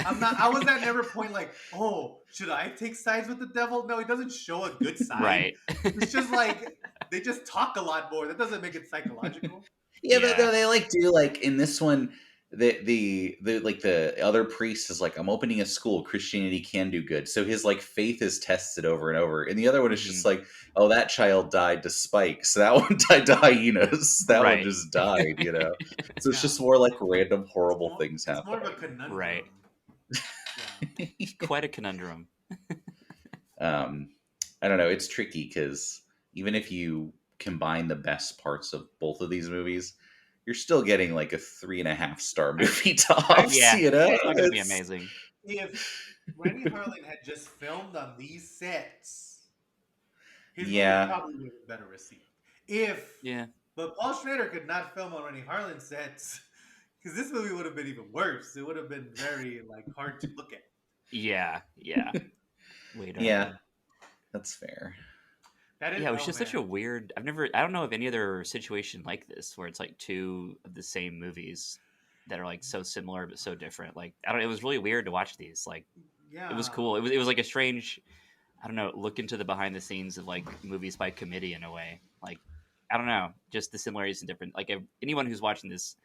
[SPEAKER 4] I was at never point like, oh, should I take sides with the devil? No, it doesn't show a good side.
[SPEAKER 5] Right.
[SPEAKER 4] It's just like they just talk a lot more. That doesn't make it psychological.
[SPEAKER 6] Yeah,
[SPEAKER 5] Yeah.
[SPEAKER 6] but they like do like in this one, the like the other priest is like, I'm opening a school. Christianity can do good. So his like faith is tested over and over. And the other one is just like, oh, that child died to spikes. That one died to hyenas. That
[SPEAKER 5] Right.
[SPEAKER 6] one just died. So it's just more like random horrible things
[SPEAKER 4] It's more
[SPEAKER 6] happening.
[SPEAKER 4] of a conundrum.
[SPEAKER 5] Right.
[SPEAKER 4] Yeah.
[SPEAKER 5] Quite a conundrum.
[SPEAKER 6] I don't know. It's tricky because even if you combine the best parts of both of these movies, you're still getting like a 3.5-star movie tops.
[SPEAKER 5] Yeah. It's not gonna be
[SPEAKER 6] It's-
[SPEAKER 5] amazing.
[SPEAKER 4] If Rennie Harlan had just filmed on these sets, his
[SPEAKER 6] Yeah.
[SPEAKER 4] movie probably would have been better received.
[SPEAKER 5] Yeah.
[SPEAKER 4] But Paul Schrader could not film on Rennie Harlan sets because this movie would have been even worse. It would have been very like hard to look at.
[SPEAKER 5] Yeah. Yeah. Wait.
[SPEAKER 6] Yeah, that's fair.
[SPEAKER 4] That is,
[SPEAKER 5] Yeah, it was
[SPEAKER 4] oh,
[SPEAKER 5] just such a weird. I don't know of any other situation like this where it's like two of the same movies that are like so similar but so different. Like it was really weird to watch these. Like
[SPEAKER 4] yeah,
[SPEAKER 5] it was cool. It was like a strange, I don't know, look into the behind the scenes of like movies by committee in a way. Like I don't know, just the similarities and different. Like anyone who's watching this,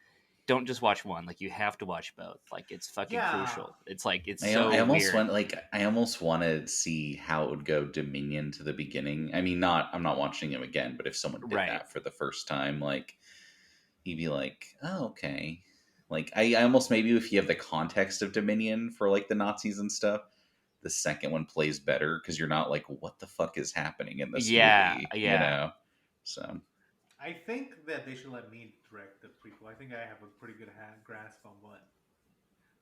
[SPEAKER 5] don't just watch one. Like you have to watch both. Like it's fucking crucial. It's like it's so
[SPEAKER 6] I almost
[SPEAKER 5] weird.
[SPEAKER 6] I almost want to see how it would go Dominion to the beginning. I mean, I'm not watching him again, but if someone did
[SPEAKER 5] Right.
[SPEAKER 6] that for the first time, like you'd be like, oh, okay. Like I almost, maybe if you have the context of Dominion for like the Nazis and stuff, the second one plays better because you're not like, what the fuck is happening in this movie?
[SPEAKER 5] Yeah.
[SPEAKER 6] So
[SPEAKER 4] I think that they should let me direct the prequel. I think I have a pretty good grasp on what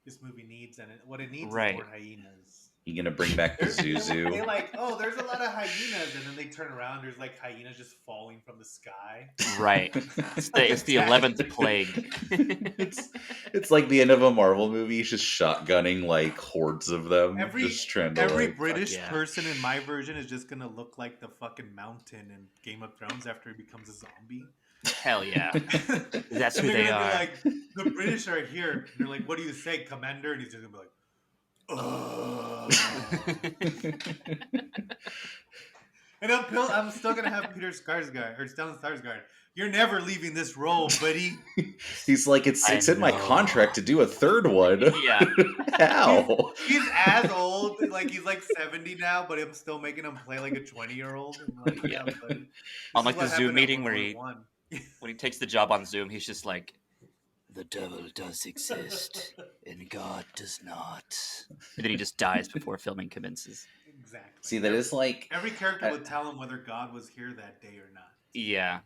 [SPEAKER 4] this movie needs, and what it needs
[SPEAKER 5] Right.
[SPEAKER 4] is more hyenas.
[SPEAKER 6] you gonna bring back the
[SPEAKER 4] They're
[SPEAKER 6] Zuzu?
[SPEAKER 4] like, oh, there's a lot of hyenas, and then they turn around. There's like hyenas just falling from the sky.
[SPEAKER 5] Right. It's the 11th plague.
[SPEAKER 6] It's like the end of a Marvel movie. He's just shotgunning like hordes of them, just trying to
[SPEAKER 4] Every
[SPEAKER 6] like,
[SPEAKER 4] British
[SPEAKER 5] yeah.
[SPEAKER 4] person in my version is just gonna look like the fucking mountain in Game of Thrones after he becomes a zombie.
[SPEAKER 5] Hell yeah. That's
[SPEAKER 4] And
[SPEAKER 5] who
[SPEAKER 4] they're
[SPEAKER 5] they
[SPEAKER 4] gonna
[SPEAKER 5] are.
[SPEAKER 4] be like, the British are here. They're like, what do you say, Commander? And he's just gonna be like, ugh. And I'm still gonna have Peter Skarsgård or Stellan Skarsgård. You're never leaving this role, buddy.
[SPEAKER 6] He's like, it's
[SPEAKER 5] I
[SPEAKER 6] in my
[SPEAKER 5] know.
[SPEAKER 6] contract to do a third one.
[SPEAKER 5] Yeah.
[SPEAKER 6] How?
[SPEAKER 4] He's as old, like he's like 70 now, but I'm still making him play like a 20-year-old. I'm like, yeah, buddy.
[SPEAKER 5] On
[SPEAKER 4] This
[SPEAKER 5] like
[SPEAKER 4] is
[SPEAKER 5] the
[SPEAKER 4] what
[SPEAKER 5] Zoom
[SPEAKER 4] happened at
[SPEAKER 5] meeting
[SPEAKER 4] World War I.
[SPEAKER 5] when he takes the job on Zoom, he's just like, the devil does exist and God does not. And then he just dies before filming commences.
[SPEAKER 4] Exactly.
[SPEAKER 6] See, that is like
[SPEAKER 4] every character would tell him whether God was here that day or not.
[SPEAKER 5] Yeah.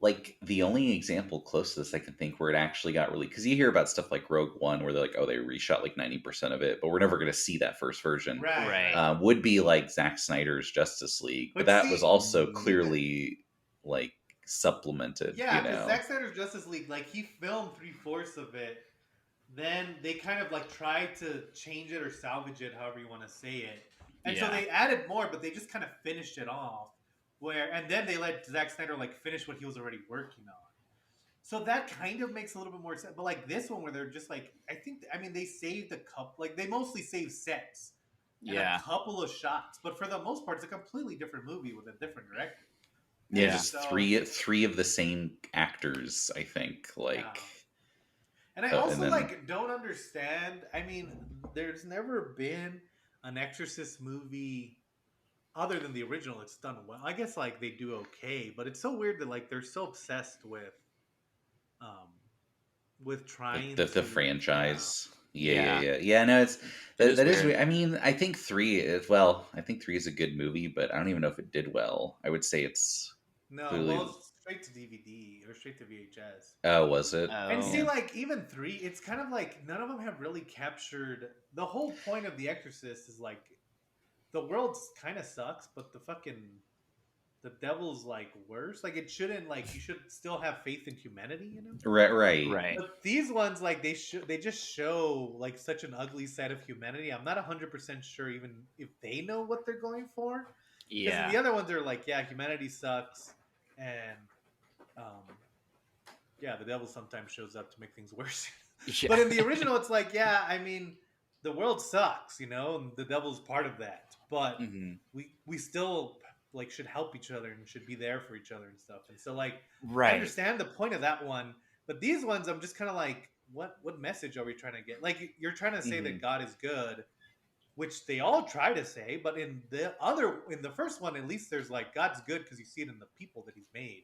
[SPEAKER 6] like the only example close to this I can think where it actually got really, because you hear about stuff like Rogue One where they're like, oh, they reshot like 90% of it, but we're never going to see that first version.
[SPEAKER 4] Right.
[SPEAKER 6] Would be like Zack Snyder's Justice League, but that was also clearly like supplemented.
[SPEAKER 4] Yeah, because Zack Snyder's Justice League, like he filmed 3/4 of it, then they kind of like tried to change it or salvage it, however you want to say it, and so they added more, but they just kind of finished it off. And then they let Zack Snyder like finish what he was already working on. So that kind of makes a little bit more sense. But like this one where they're just like, they saved a couple, like they mostly saved sets. And a couple of shots. But for the most part, it's a completely different movie with a different director.
[SPEAKER 6] Yeah, just three of the same actors, I think. Like
[SPEAKER 4] And I also don't understand. I mean, there's never been an Exorcist movie other than the original. It's done well. I guess like they do okay, but it's so weird that like they're so obsessed with trying
[SPEAKER 6] the franchise. Yeah. No, that is weird. I mean, I think 3 is I think 3 is a good movie, but I don't even know if it did well. I would say it's
[SPEAKER 4] straight to DVD or straight to VHS.
[SPEAKER 6] Oh, was it?
[SPEAKER 4] And see, like even 3, it's kind of like none of them have really captured the whole point of The Exorcist. Is like the world kind of sucks, but the devil's like worse. Like it shouldn't, like you should still have faith in humanity, you know?
[SPEAKER 6] Right.
[SPEAKER 4] But these ones, like they just show like such an ugly side of humanity. I'm not 100% sure even if they know what they're going for. Because the other ones are like, yeah, humanity sucks, and the devil sometimes shows up to make things worse. But in the original, it's like, yeah, I mean, the world sucks, you know, and the devil's part of that. But we still like should help each other and should be there for each other and stuff. And so like I understand the point of that one, but these ones I'm just kind of like, what message are we trying to get? Like you're trying to say that God is good, which they all try to say, but in the first one, at least there's like God's good because you see it in the people that He's made.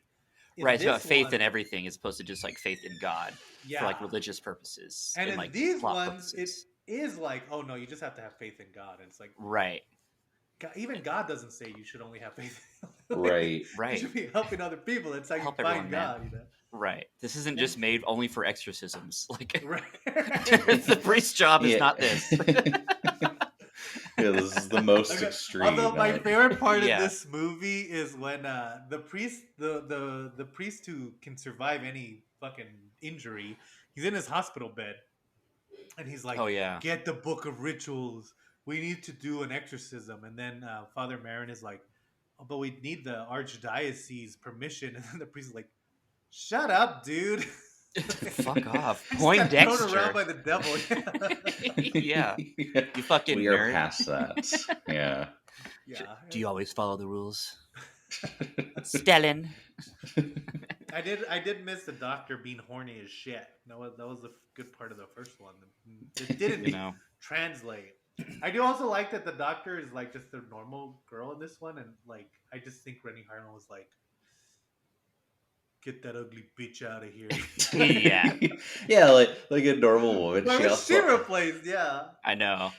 [SPEAKER 5] It's about faith in everything as opposed to just like faith in God for like religious purposes.
[SPEAKER 4] And in
[SPEAKER 5] like
[SPEAKER 4] these ones, it is like, oh no, you just have to have faith in God. And it's like, God, even God doesn't say you should only have faith.
[SPEAKER 6] Right.
[SPEAKER 4] You should be helping other people. It's how you find God, you know?
[SPEAKER 5] Right. This isn't just made only for exorcisms. Like, the priest's job is not this.
[SPEAKER 6] Yeah, this is the most extreme.
[SPEAKER 4] Although my favorite part of this movie is when the priest, the priest who can survive any fucking injury, he's in his hospital bed, and he's like, get the book of rituals. We need to do an exorcism. And then Father Marin is like, oh, but we need the archdiocese permission. And then the priest is like, shut up, dude.
[SPEAKER 5] Fuck off. Poindexter.
[SPEAKER 4] Thrown around by the devil.
[SPEAKER 5] Yeah. You fucking
[SPEAKER 6] We are past that. Yeah.
[SPEAKER 5] Do you always follow the rules? Stellan.
[SPEAKER 4] I did miss the doctor being horny as shit. That was a good part of the first one. It didn't translate. I do also like that the doctor is like just a normal girl in this one, and like I just think Rennie Harlan was like, get that ugly bitch out of here.
[SPEAKER 6] Yeah, like a normal woman.
[SPEAKER 4] She replaced,
[SPEAKER 5] I know.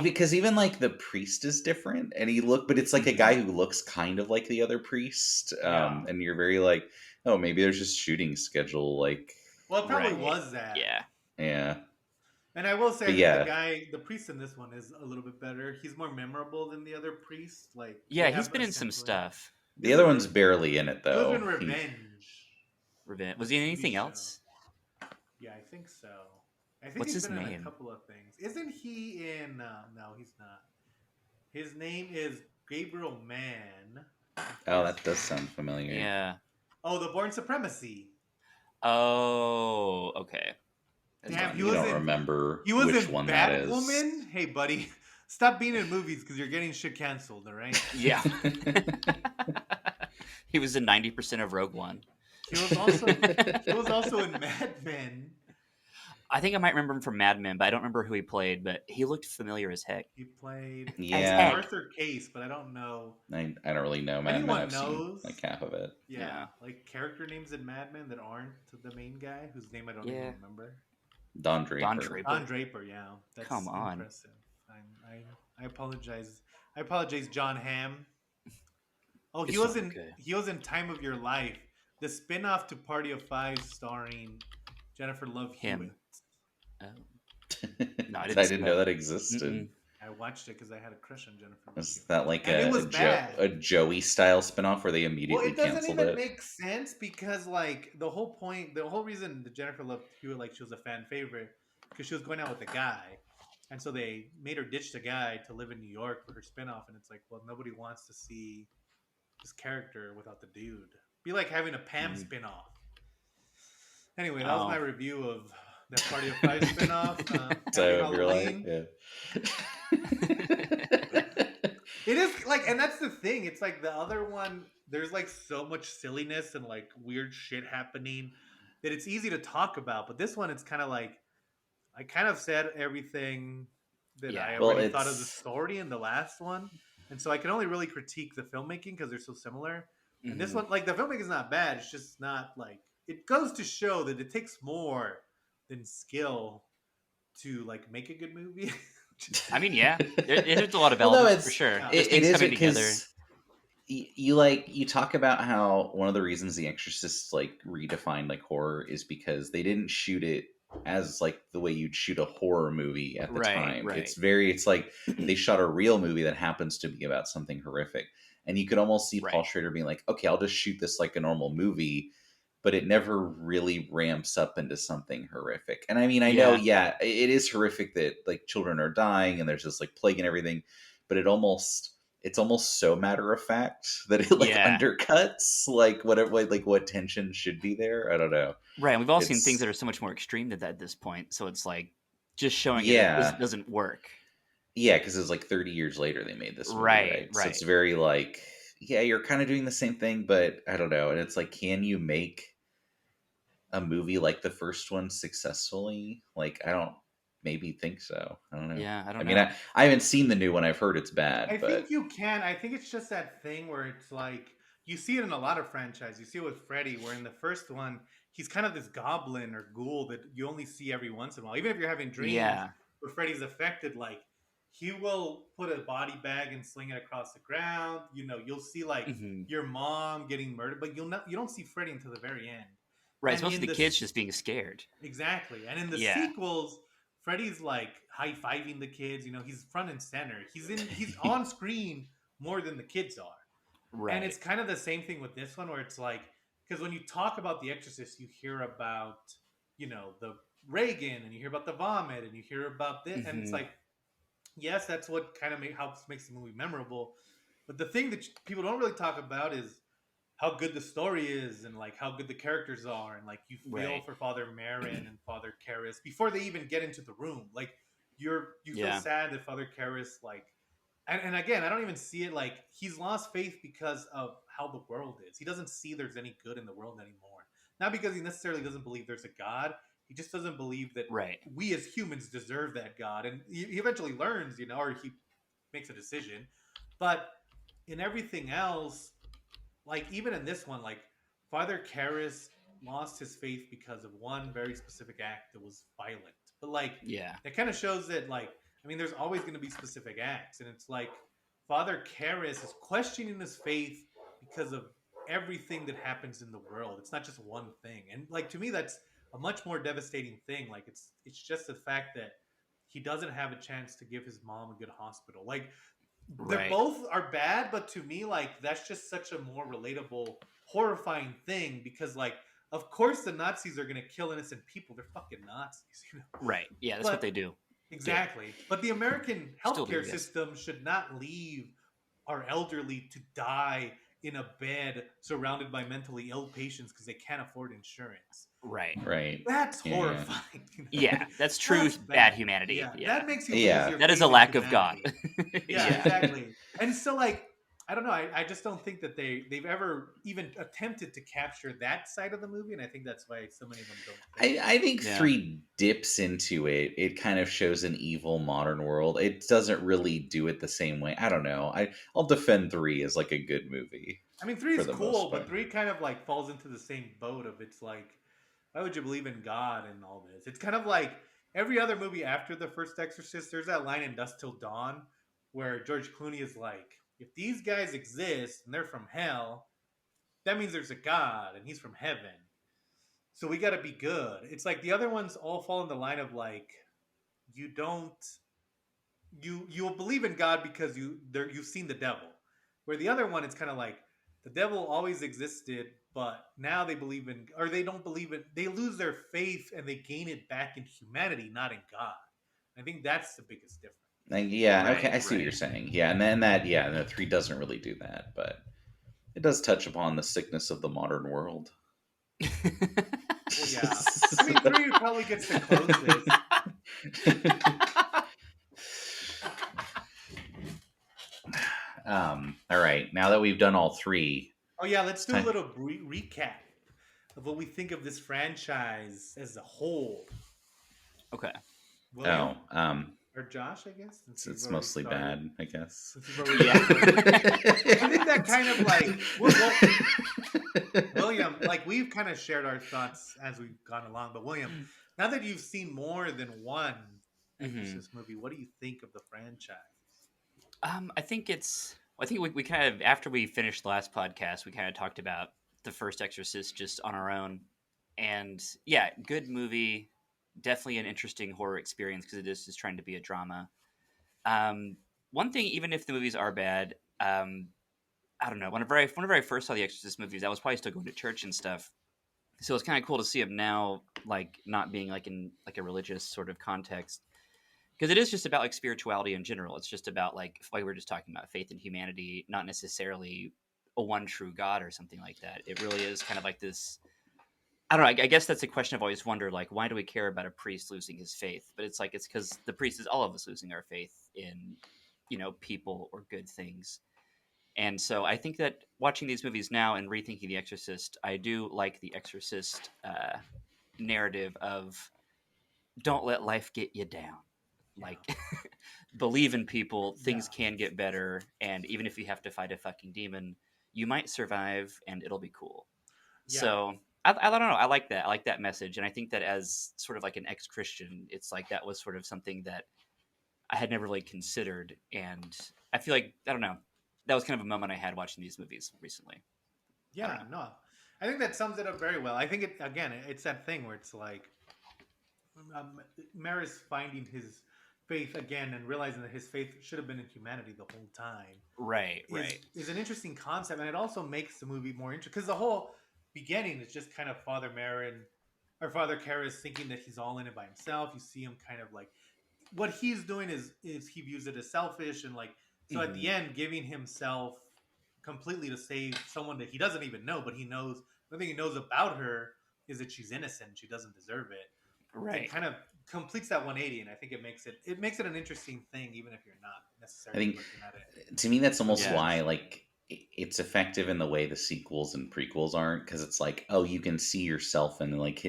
[SPEAKER 6] Because even like the priest is different, and but it's like a guy who looks kind of like the other priest, and you're very like, oh, maybe there's just shooting schedule, like.
[SPEAKER 4] Well, it probably was that.
[SPEAKER 6] Yeah.
[SPEAKER 4] And I will say that the priest in this one is a little bit better. He's more memorable than the other priest. Like,
[SPEAKER 5] he's been in some stuff.
[SPEAKER 6] The other one's barely in it, though.
[SPEAKER 4] He was in Revenge.
[SPEAKER 5] Was he in anything else?
[SPEAKER 4] Yeah, I think so. I think
[SPEAKER 5] What's
[SPEAKER 4] he's
[SPEAKER 5] his
[SPEAKER 4] been in
[SPEAKER 5] name?
[SPEAKER 4] a couple of things. Isn't he in... no, he's not. His name is Gabriel Mann.
[SPEAKER 6] Oh, that does sound familiar.
[SPEAKER 5] Yeah.
[SPEAKER 4] Oh, The Born Supremacy.
[SPEAKER 5] Oh, okay.
[SPEAKER 4] Damn,
[SPEAKER 6] you don't remember which one that is.
[SPEAKER 4] Batwoman? Hey, buddy. Stop being in movies because you're getting shit canceled. All right.
[SPEAKER 5] Yeah. He was in 90% of Rogue One.
[SPEAKER 4] He was also in Mad Men.
[SPEAKER 5] I think I might remember him from Mad Men, but I don't remember who he played. But he looked familiar as heck.
[SPEAKER 4] He played
[SPEAKER 5] As
[SPEAKER 6] Yeah,
[SPEAKER 5] heck.
[SPEAKER 4] Arthur Case, but I don't know.
[SPEAKER 6] I don't really know Mad Men.
[SPEAKER 4] Anyone
[SPEAKER 6] I've seen
[SPEAKER 4] knows?
[SPEAKER 6] like half of it.
[SPEAKER 4] Yeah, like character names in Mad Men that aren't the main guy, whose name I don't
[SPEAKER 5] Yeah.
[SPEAKER 4] even remember.
[SPEAKER 6] Don Draper.
[SPEAKER 5] Don Draper.
[SPEAKER 4] Don Draper, yeah, that's
[SPEAKER 5] Come on.
[SPEAKER 4] impressive. I apologize. I apologize, John Hamm. Oh, he
[SPEAKER 5] It's
[SPEAKER 4] was
[SPEAKER 5] all
[SPEAKER 4] in
[SPEAKER 5] okay.
[SPEAKER 4] he was in Time of Your Life, the spin-off to Party of Five, starring Jennifer Love
[SPEAKER 5] Him.
[SPEAKER 4] Hewitt.
[SPEAKER 5] Oh. No, I
[SPEAKER 6] I
[SPEAKER 5] didn't see
[SPEAKER 6] didn't know that existed.
[SPEAKER 5] Mm-mm.
[SPEAKER 4] I watched it because I had a crush on Jennifer Love
[SPEAKER 6] Was
[SPEAKER 4] Hewitt.
[SPEAKER 6] that like
[SPEAKER 4] And it
[SPEAKER 6] a,
[SPEAKER 4] was bad.
[SPEAKER 6] a Joey style spinoff where they
[SPEAKER 4] Well,
[SPEAKER 6] immediately
[SPEAKER 4] it doesn't
[SPEAKER 6] canceled
[SPEAKER 4] even
[SPEAKER 6] it?
[SPEAKER 4] make sense because, like, the whole reason that Jennifer Love Hewitt, like, she was a fan favorite because she was going out with a guy, and so they made her ditch the guy to live in New York for her spinoff, and it's like, well, nobody wants to see this character without the dude. Be like having a Pam spinoff. Anyway, that was my review of that Party of Five spinoff. Happy
[SPEAKER 6] Time of Your Life.
[SPEAKER 4] Halloween.
[SPEAKER 6] Yeah.
[SPEAKER 4] It is like, and that's the thing. It's like the other one. There's like so much silliness and like weird shit happening that it's easy to talk about. But this one, it's kind of like I kind of said everything that
[SPEAKER 5] Yeah.
[SPEAKER 4] I
[SPEAKER 6] Well,
[SPEAKER 4] already thought of the
[SPEAKER 6] it's-
[SPEAKER 4] story in the last one, and so I can only really critique the filmmaking because they're so similar. And this
[SPEAKER 5] Mhm.
[SPEAKER 4] one, like the filmmaking is not bad. It's just not like it goes to show that it takes more than skill to like make a good movie.
[SPEAKER 5] I mean, yeah, there's a lot of
[SPEAKER 6] Well, no,
[SPEAKER 5] elements for
[SPEAKER 6] it's-
[SPEAKER 5] sure.
[SPEAKER 4] it-
[SPEAKER 5] There's
[SPEAKER 6] It
[SPEAKER 5] things
[SPEAKER 6] is
[SPEAKER 5] coming together.
[SPEAKER 6] because you talk about how one of the reasons The Exorcist like redefined like horror is because they didn't shoot it as like the way you'd shoot a horror movie at the
[SPEAKER 5] Right,
[SPEAKER 6] time.
[SPEAKER 5] right.
[SPEAKER 6] It's like they shot a real movie that happens to be about something horrific, and you could almost see Paul
[SPEAKER 5] Right.
[SPEAKER 6] Schrader being like, okay, I'll just shoot this like a normal movie, but it never really ramps up into something horrific. And I mean, I know, yeah, it is horrific that like children are dying and there's this like plague and everything, but it's almost so matter of fact that it like
[SPEAKER 5] Yeah.
[SPEAKER 6] undercuts like what tension should be there. I don't know.
[SPEAKER 5] Right, and we've all seen
[SPEAKER 6] It's-
[SPEAKER 5] things that are so much more extreme than that at this point. So it's like just showing
[SPEAKER 6] Yeah.
[SPEAKER 5] it doesn't work.
[SPEAKER 6] Yeah, because it's like 30 years later they made this movie,
[SPEAKER 5] Right,
[SPEAKER 6] So it's
[SPEAKER 5] right.
[SPEAKER 6] very like, yeah, you're kind of doing the same thing, but I don't know. And it's like, can you make a movie like the first one successfully? Like, I don't maybe think so. I don't know.
[SPEAKER 5] Yeah, I don't
[SPEAKER 6] I
[SPEAKER 5] know.
[SPEAKER 6] mean, I haven't seen the new one. I've heard it's bad,
[SPEAKER 4] I
[SPEAKER 6] but
[SPEAKER 4] think you can. I think it's just that thing where it's like you see it in a lot of franchises. You see it with Freddy, where in the first one he's kind of this goblin or ghoul that you only see every once in a while. Even if you're having dreams
[SPEAKER 5] Yeah.
[SPEAKER 4] where Freddy's affected, like he will put a body bag and sling it across the ground. You know, you'll see like
[SPEAKER 5] Mhm.
[SPEAKER 4] your mom getting murdered, but you don't see Freddy until the very end.
[SPEAKER 5] Right,
[SPEAKER 4] And
[SPEAKER 5] it's mostly
[SPEAKER 4] in
[SPEAKER 5] the
[SPEAKER 4] the
[SPEAKER 5] kids
[SPEAKER 4] s-
[SPEAKER 5] just being scared.
[SPEAKER 4] Exactly. And in the
[SPEAKER 5] Yeah.
[SPEAKER 4] sequels, Freddy's like high-fiving the kids, you know, he's front and center. He's on screen more than the kids are.
[SPEAKER 5] Right.
[SPEAKER 4] And it's kind of the same thing with this one where it's like because when you talk about The Exorcist, you hear about, you know, the Reagan and you hear about the vomit and you hear about this and it's
[SPEAKER 5] Mhm.
[SPEAKER 4] like yes, that's what kind of makes the movie memorable. But the thing that people don't really talk about is how good the story is and like how good the characters are and like you feel
[SPEAKER 5] Right.
[SPEAKER 4] for Father Marin and Father Karras before they even get into the room. Like you feel
[SPEAKER 5] Yeah.
[SPEAKER 4] sad that Father Karras like and again, I don't even see it like he's lost faith because of how the world is. He doesn't see there's any good in the world anymore. Not because he necessarily doesn't believe there's a God. He just doesn't believe that
[SPEAKER 5] Right.
[SPEAKER 4] we as humans deserve that God. And he eventually learns, you know, or he makes a decision. But in everything else, like even in this one, like Father Karras lost his faith because of one very specific act that was violent. But like
[SPEAKER 5] Yeah.
[SPEAKER 4] that kind of shows that like I mean there's always going to be specific acts and it's like Father Karras is questioning his faith because of everything that happens in the world. It's not just one thing. And like to me that's a much more devastating thing. Like it's just the fact that he doesn't have a chance to give his mom a good hospital. Like they
[SPEAKER 5] Right.
[SPEAKER 4] both are bad, but to me, like that's just such a more relatable, horrifying thing because, like, of course the Nazis are gonna kill innocent people. They're fucking Nazis, you know.
[SPEAKER 5] Right. Yeah, that's
[SPEAKER 4] But-
[SPEAKER 5] what they do.
[SPEAKER 4] Exactly. But the American
[SPEAKER 5] Still do,
[SPEAKER 4] healthcare
[SPEAKER 5] yes.
[SPEAKER 4] system should not leave our elderly to die in a bed surrounded by mentally ill patients because they can't afford insurance.
[SPEAKER 5] Right.
[SPEAKER 6] Right.
[SPEAKER 4] That's
[SPEAKER 6] Yeah.
[SPEAKER 4] horrifying.
[SPEAKER 5] Yeah, that's true
[SPEAKER 4] That's
[SPEAKER 5] bad humanity.
[SPEAKER 4] Yeah,
[SPEAKER 5] Yeah.
[SPEAKER 4] that makes you
[SPEAKER 6] Yeah.
[SPEAKER 4] lose your
[SPEAKER 5] That is
[SPEAKER 4] faith
[SPEAKER 5] a
[SPEAKER 4] in
[SPEAKER 5] lack of God.
[SPEAKER 4] humanity. Yeah,
[SPEAKER 5] Yeah.
[SPEAKER 4] exactly. And so, like, I don't know. I just don't think that they've ever even attempted to capture that side of the movie, and I think that's why so many of them don't. Fit.
[SPEAKER 6] I think
[SPEAKER 5] Yeah.
[SPEAKER 6] 3 dips into it. It kind of shows an evil modern world. It doesn't really do it the same way. I don't know. I'll defend 3 as like a good movie.
[SPEAKER 4] I mean, 3
[SPEAKER 6] for
[SPEAKER 4] is
[SPEAKER 6] the most
[SPEAKER 4] cool,
[SPEAKER 6] part.
[SPEAKER 4] but 3 kind of like falls into the same boat of it's like, why would you believe in God and all this? It's kind of like every other movie after the first Exorcist. There's that line in Dusk Till Dawn where George Clooney is like, if these guys exist and they're from hell, that means there's a God and he's from heaven. So we got to be good. It's like the other ones all fall in the line of like, you don't you'll believe in God because you've seen the devil. Where the other one, it's kind of like the devil always existed, but now they believe in, or they don't believe in. They lose their faith and they gain it back in humanity, not in God. I think that's the biggest difference.
[SPEAKER 6] Like, yeah,
[SPEAKER 5] Right,
[SPEAKER 6] okay, I see what you're
[SPEAKER 5] right.
[SPEAKER 6] saying. Yeah, and then and the 3 doesn't really do that, but it does touch upon the sickness of the modern world.
[SPEAKER 4] Well, yeah, I mean, 3 probably gets the closest.
[SPEAKER 6] All right, now that we've done all 3,
[SPEAKER 4] Oh yeah, let's
[SPEAKER 6] it's
[SPEAKER 4] do a
[SPEAKER 6] time.
[SPEAKER 4] little recap of what we think of this franchise as a whole.
[SPEAKER 5] Okay.
[SPEAKER 4] William
[SPEAKER 6] Oh,
[SPEAKER 4] or Josh, I guess. Since
[SPEAKER 6] it's
[SPEAKER 4] you've already
[SPEAKER 6] mostly
[SPEAKER 4] started.
[SPEAKER 6] bad, I guess.
[SPEAKER 4] Since you've already started. I think that kind of like William, like we've kind of shared our thoughts as we've gone along. But William, now that you've seen more than one Exorcist movie, what do you think of the franchise?
[SPEAKER 5] I think we kind of, after we finished the last podcast, we kind of talked about the first Exorcist just on our own. And yeah, good movie. Definitely an interesting horror experience because it is just trying to be a drama. One thing, even if the movies are bad, I don't know. Whenever I first saw the Exorcist movies, I was probably still going to church and stuff. So it's kind of cool to see them now, like not being like in like a religious sort of context, because it is just about like spirituality in general. It's just about like we were just talking about faith in humanity, not necessarily a one true God or something like that. It really is kind of like this. I don't know. I guess that's a question I've always wondered. Like, why do we care about a priest losing his faith? But it's like it's because the priest is all of us losing our faith in, people or good things. And so I think that watching these movies now and rethinking The Exorcist, I do like The Exorcist narrative of don't let life get you down. Like, believe in people, things can get better, and even if you have to fight a fucking demon, you might survive and it'll be cool.
[SPEAKER 4] Yeah.
[SPEAKER 5] So I don't know. I like that. I like that message. And I think that as sort of like an ex-Christian, it's like that was sort of something that I had never really considered. And I feel like, I don't know, that was kind of a moment I had watching these movies recently.
[SPEAKER 4] Yeah, no, I think that sums it up very well. I think it's that thing where it's like Maris finding his faith again and realizing that his faith should have been in humanity the whole time.
[SPEAKER 5] Right.
[SPEAKER 4] Is an interesting concept, and it also makes the movie more interesting because the whole beginning is just kind of Father Marin or Father Karras thinking that he's all in it by himself. You see him kind of like what he's doing is he views it as selfish and like so at the end giving himself completely to save someone that he doesn't even know, but he knows the thing he knows about her is that she's innocent, she doesn't deserve it.
[SPEAKER 5] Right.
[SPEAKER 4] It kind of completes that 180, and I think it makes it an interesting thing, even if you're not necessarily looking at it.
[SPEAKER 6] To me, that's almost why like it's effective in the way the sequels and prequels aren't, because it's like, oh, you can see yourself and like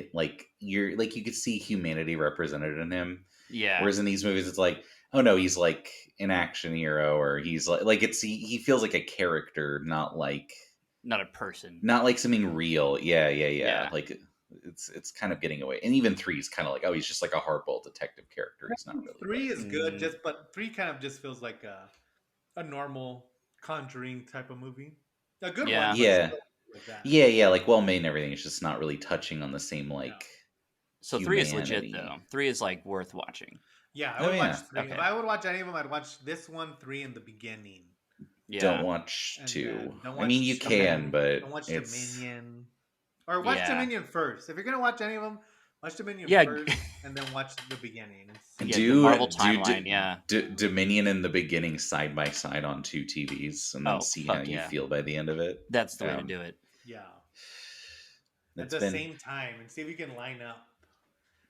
[SPEAKER 6] you're like you could see humanity represented in him.
[SPEAKER 5] Yeah.
[SPEAKER 6] Whereas in these movies, it's like, oh no, he's like an action hero, or he's like it's he feels like a character, not
[SPEAKER 5] a person,
[SPEAKER 6] not like something real. Yeah. Like it's kind of getting away, and even 3 is kind of like, oh, he's just like a hardball detective character. He's not really.
[SPEAKER 4] 3 is good, but 3 kind of just feels like a normal Conjuring type of movie, a good one.
[SPEAKER 6] Yeah.
[SPEAKER 4] Like that.
[SPEAKER 6] Yeah, like well made and everything. It's just not really touching on the same like.
[SPEAKER 5] So 3 is legit though. 3 is like worth watching.
[SPEAKER 4] Yeah, I would watch 3.
[SPEAKER 5] Okay.
[SPEAKER 4] If I would watch any of them, I'd watch this one, 3, in the beginning.
[SPEAKER 5] Yeah.
[SPEAKER 6] Don't watch 2.
[SPEAKER 4] Don't watch
[SPEAKER 6] I mean, you can, but
[SPEAKER 4] don't watch
[SPEAKER 6] it's...
[SPEAKER 4] Dominion. Or watch Dominion first. If you're gonna watch any of them, watch Dominion first, and then watch the beginning.
[SPEAKER 5] The Marvel timeline.
[SPEAKER 6] Dominion and the beginning side by side on 2 TVs, and then see how you feel by the end of it.
[SPEAKER 5] That's the way to do it.
[SPEAKER 4] Yeah. at the same time and see if we can line up.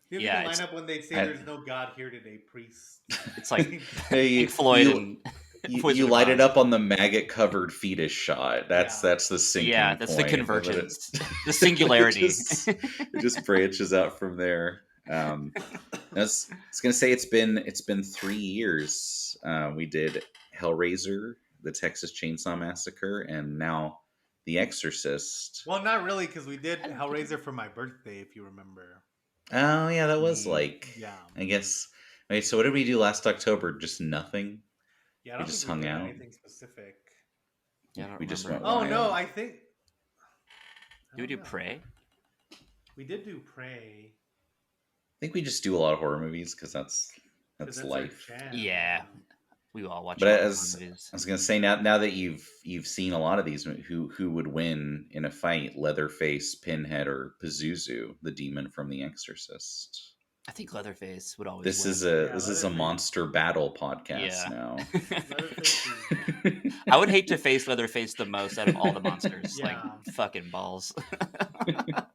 [SPEAKER 4] See if we
[SPEAKER 5] Yeah,
[SPEAKER 4] can line up when they say there's no God here today, priest.
[SPEAKER 5] it's like
[SPEAKER 6] Hey,
[SPEAKER 5] Pink Floyd and Wizard
[SPEAKER 6] you
[SPEAKER 5] of
[SPEAKER 6] light it
[SPEAKER 5] Oz.
[SPEAKER 6] up on the maggot covered fetus shot. That's the sinking
[SPEAKER 5] Yeah, that's the
[SPEAKER 6] point of it.
[SPEAKER 5] convergence, the singularity.
[SPEAKER 6] It just branches out from there. I was gonna say it's been 3 years. We did Hellraiser, the Texas Chainsaw Massacre, and now The Exorcist.
[SPEAKER 4] Well, not really, because we did Hellraiser for my birthday, if you remember.
[SPEAKER 6] Oh yeah, that was like
[SPEAKER 4] Yeah.
[SPEAKER 6] I guess. Wait, so what did we do last October? Just nothing.
[SPEAKER 4] Yeah, I
[SPEAKER 6] We
[SPEAKER 4] don't
[SPEAKER 6] just
[SPEAKER 4] think we
[SPEAKER 6] hung
[SPEAKER 4] did
[SPEAKER 6] out.
[SPEAKER 4] anything specific.
[SPEAKER 5] Yeah, I don't
[SPEAKER 6] We just
[SPEAKER 5] remember.
[SPEAKER 6] went
[SPEAKER 4] Oh no,
[SPEAKER 6] wild.
[SPEAKER 4] I think.
[SPEAKER 5] Do we do
[SPEAKER 4] know.
[SPEAKER 5] Prey?
[SPEAKER 4] We did do Prey.
[SPEAKER 6] I think we just do a lot of horror movies because that's
[SPEAKER 4] 'Cause our
[SPEAKER 6] life.
[SPEAKER 4] jam,
[SPEAKER 5] Yeah. We all watch.
[SPEAKER 6] But
[SPEAKER 5] a lot of
[SPEAKER 6] as
[SPEAKER 5] horror movies.
[SPEAKER 6] I was gonna say, now that you've seen a lot of these, who would win in a fight, Leatherface, Pinhead, or Pazuzu, the demon from The Exorcist?
[SPEAKER 5] I think Leatherface would always.
[SPEAKER 6] This
[SPEAKER 5] win.
[SPEAKER 6] is a
[SPEAKER 4] Leatherface.
[SPEAKER 6] monster battle podcast
[SPEAKER 5] Yeah.
[SPEAKER 6] now.
[SPEAKER 4] Leatherface is-
[SPEAKER 5] I would hate to face Leatherface the most out of all the monsters.
[SPEAKER 4] Yeah.
[SPEAKER 5] Like fucking balls. That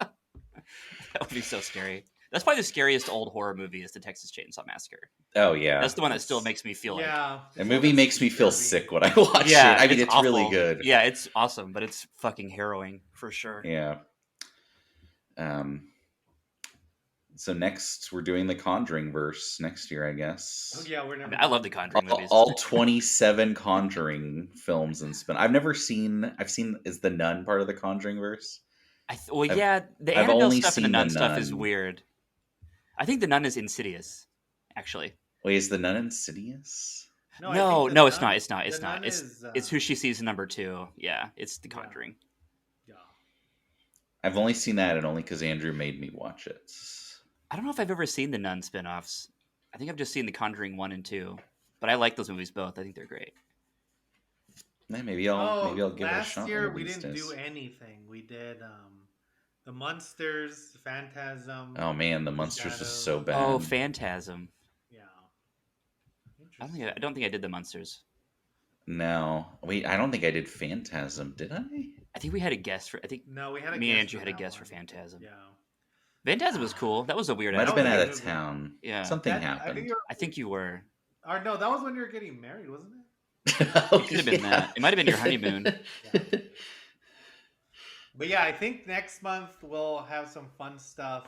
[SPEAKER 5] would be so scary. That's probably the scariest old horror movie is the Texas Chainsaw Massacre.
[SPEAKER 6] Oh yeah,
[SPEAKER 5] That's the one that still makes me feel like.
[SPEAKER 4] Yeah.
[SPEAKER 6] that movie makes me feel sick when I watch
[SPEAKER 5] Yeah,
[SPEAKER 6] it. I mean, it's really
[SPEAKER 5] awful.
[SPEAKER 6] good.
[SPEAKER 5] Yeah, it's awesome, but it's fucking harrowing for sure.
[SPEAKER 6] Yeah. So next we're doing the Conjuring verse next year, I guess.
[SPEAKER 4] Oh yeah, we're
[SPEAKER 5] I,
[SPEAKER 4] never.
[SPEAKER 5] mean, I love the Conjuring movies.
[SPEAKER 6] All 27 Conjuring films and spin. I've seen is the Nun part of the Conjuring verse?
[SPEAKER 5] Yeah, the
[SPEAKER 6] I've
[SPEAKER 5] Annabelle
[SPEAKER 6] only
[SPEAKER 5] stuff and the
[SPEAKER 6] seen
[SPEAKER 5] Nun
[SPEAKER 6] The
[SPEAKER 5] stuff is
[SPEAKER 6] Nun.
[SPEAKER 5] weird. I think the Nun is Insidious, actually.
[SPEAKER 6] Wait, is the Nun Insidious?
[SPEAKER 4] I think
[SPEAKER 5] No,
[SPEAKER 4] the
[SPEAKER 5] no, it's
[SPEAKER 4] Nun-
[SPEAKER 5] not. It's not. It's
[SPEAKER 4] the
[SPEAKER 5] not.
[SPEAKER 4] Nun
[SPEAKER 5] It's
[SPEAKER 4] is,
[SPEAKER 5] it's who she sees in number 2. Yeah, it's the Conjuring.
[SPEAKER 4] Yeah.
[SPEAKER 6] I've only seen that, and only because Andrew made me watch it.
[SPEAKER 5] I don't know if I've ever seen the Nun spin-offs. I think I've just seen the Conjuring 1 and 2, but I like those movies both. I think they're great.
[SPEAKER 6] Yeah, maybe I'll give it a
[SPEAKER 4] last
[SPEAKER 6] shot.
[SPEAKER 4] year
[SPEAKER 6] one of
[SPEAKER 4] we
[SPEAKER 6] these
[SPEAKER 4] didn't
[SPEAKER 6] days.
[SPEAKER 4] do anything. We did the Monsters, Phantasm.
[SPEAKER 6] Oh man, the
[SPEAKER 4] The
[SPEAKER 6] Monsters was
[SPEAKER 4] Shadow.
[SPEAKER 6] so bad.
[SPEAKER 5] Oh, Phantasm.
[SPEAKER 4] Yeah.
[SPEAKER 5] I don't think I did the Monsters.
[SPEAKER 6] No, wait, I don't think I did Phantasm. Did I?
[SPEAKER 5] I think we had a guess for. I think
[SPEAKER 4] No, we had a
[SPEAKER 5] me
[SPEAKER 4] guess
[SPEAKER 5] and Andrew
[SPEAKER 4] for
[SPEAKER 5] had a
[SPEAKER 4] that
[SPEAKER 5] guess for
[SPEAKER 4] one.
[SPEAKER 5] Phantasm.
[SPEAKER 4] Yeah.
[SPEAKER 5] Phantasm was cool. That was a weird.
[SPEAKER 6] Might have
[SPEAKER 5] ass
[SPEAKER 6] been
[SPEAKER 5] movie.
[SPEAKER 6] out
[SPEAKER 4] movie.
[SPEAKER 6] of town.
[SPEAKER 5] Yeah.
[SPEAKER 6] Something
[SPEAKER 4] I think
[SPEAKER 6] happened.
[SPEAKER 4] you're.
[SPEAKER 5] I think you were.
[SPEAKER 4] Or no, that was when you were getting married, wasn't it?
[SPEAKER 5] It could have been that. It might have been your honeymoon.
[SPEAKER 4] But yeah, I think next month we'll have some fun stuff.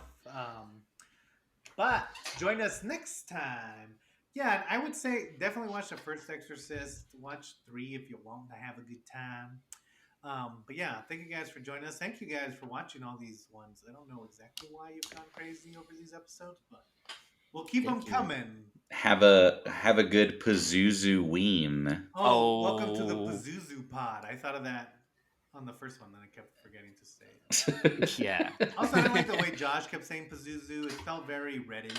[SPEAKER 4] But join us next time. Yeah, I would say definitely watch the first Exorcist. Watch 3 if you want to have a good time. But yeah, thank you guys for joining us. Thank you guys for watching all these ones. I don't know exactly why you've gone crazy over these episodes, but we'll keep them
[SPEAKER 5] Thank you.
[SPEAKER 4] coming.
[SPEAKER 6] Have a good Pazuzu ween.
[SPEAKER 4] Oh, welcome to the
[SPEAKER 5] Oh.
[SPEAKER 4] Pazuzu pod. I thought of that on the first one, then I kept forgetting to say it.
[SPEAKER 5] Yeah.
[SPEAKER 4] Also, I didn't like the way Josh kept saying Pazuzu. It felt very Reddit.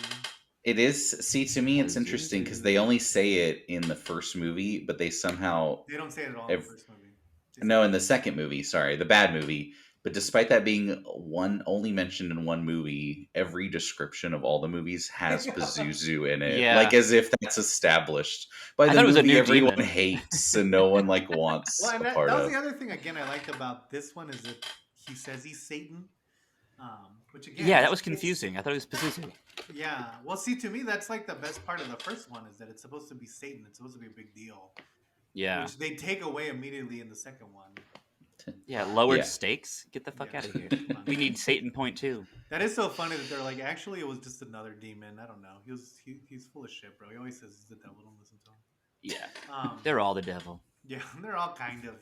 [SPEAKER 6] It is. See, to me, it's interesting because they only say it in the first movie, but they somehow
[SPEAKER 4] They don't say it at all in the first movie. They
[SPEAKER 6] no,
[SPEAKER 4] say-
[SPEAKER 6] in the second movie. Sorry, the bad movie. But despite that being only mentioned in one movie, every description of all the movies has Pazuzu in it,
[SPEAKER 5] Yeah.
[SPEAKER 6] like as if that's established by
[SPEAKER 5] I
[SPEAKER 6] the
[SPEAKER 5] thought it was a
[SPEAKER 6] movie
[SPEAKER 5] new
[SPEAKER 6] everyone
[SPEAKER 5] demon.
[SPEAKER 6] hates and no one like wants
[SPEAKER 4] Well, and
[SPEAKER 6] a
[SPEAKER 4] that
[SPEAKER 6] part
[SPEAKER 4] was
[SPEAKER 6] of.
[SPEAKER 4] the other thing again I liked about this one is that he says he's Satan, which again,
[SPEAKER 5] Yeah, that
[SPEAKER 4] is-
[SPEAKER 5] was confusing. I thought it was Pazuzu.
[SPEAKER 4] Yeah, well, see, to me, that's like the best part of the first one is that it's supposed to be Satan. It's supposed to be a big deal,
[SPEAKER 5] Yeah.
[SPEAKER 4] which they take away immediately in the second one.
[SPEAKER 5] Yeah, lowered
[SPEAKER 6] Yeah.
[SPEAKER 5] stakes. Get the fuck
[SPEAKER 4] Yeah.
[SPEAKER 5] out of here. We need Satan point 2.
[SPEAKER 4] That is so funny that they're like, actually, it was just another demon. I don't know. He's full of shit, bro. He always says he's the devil. Don't listen to him.
[SPEAKER 5] Yeah. They're all the devil.
[SPEAKER 4] Yeah, they're all kind of.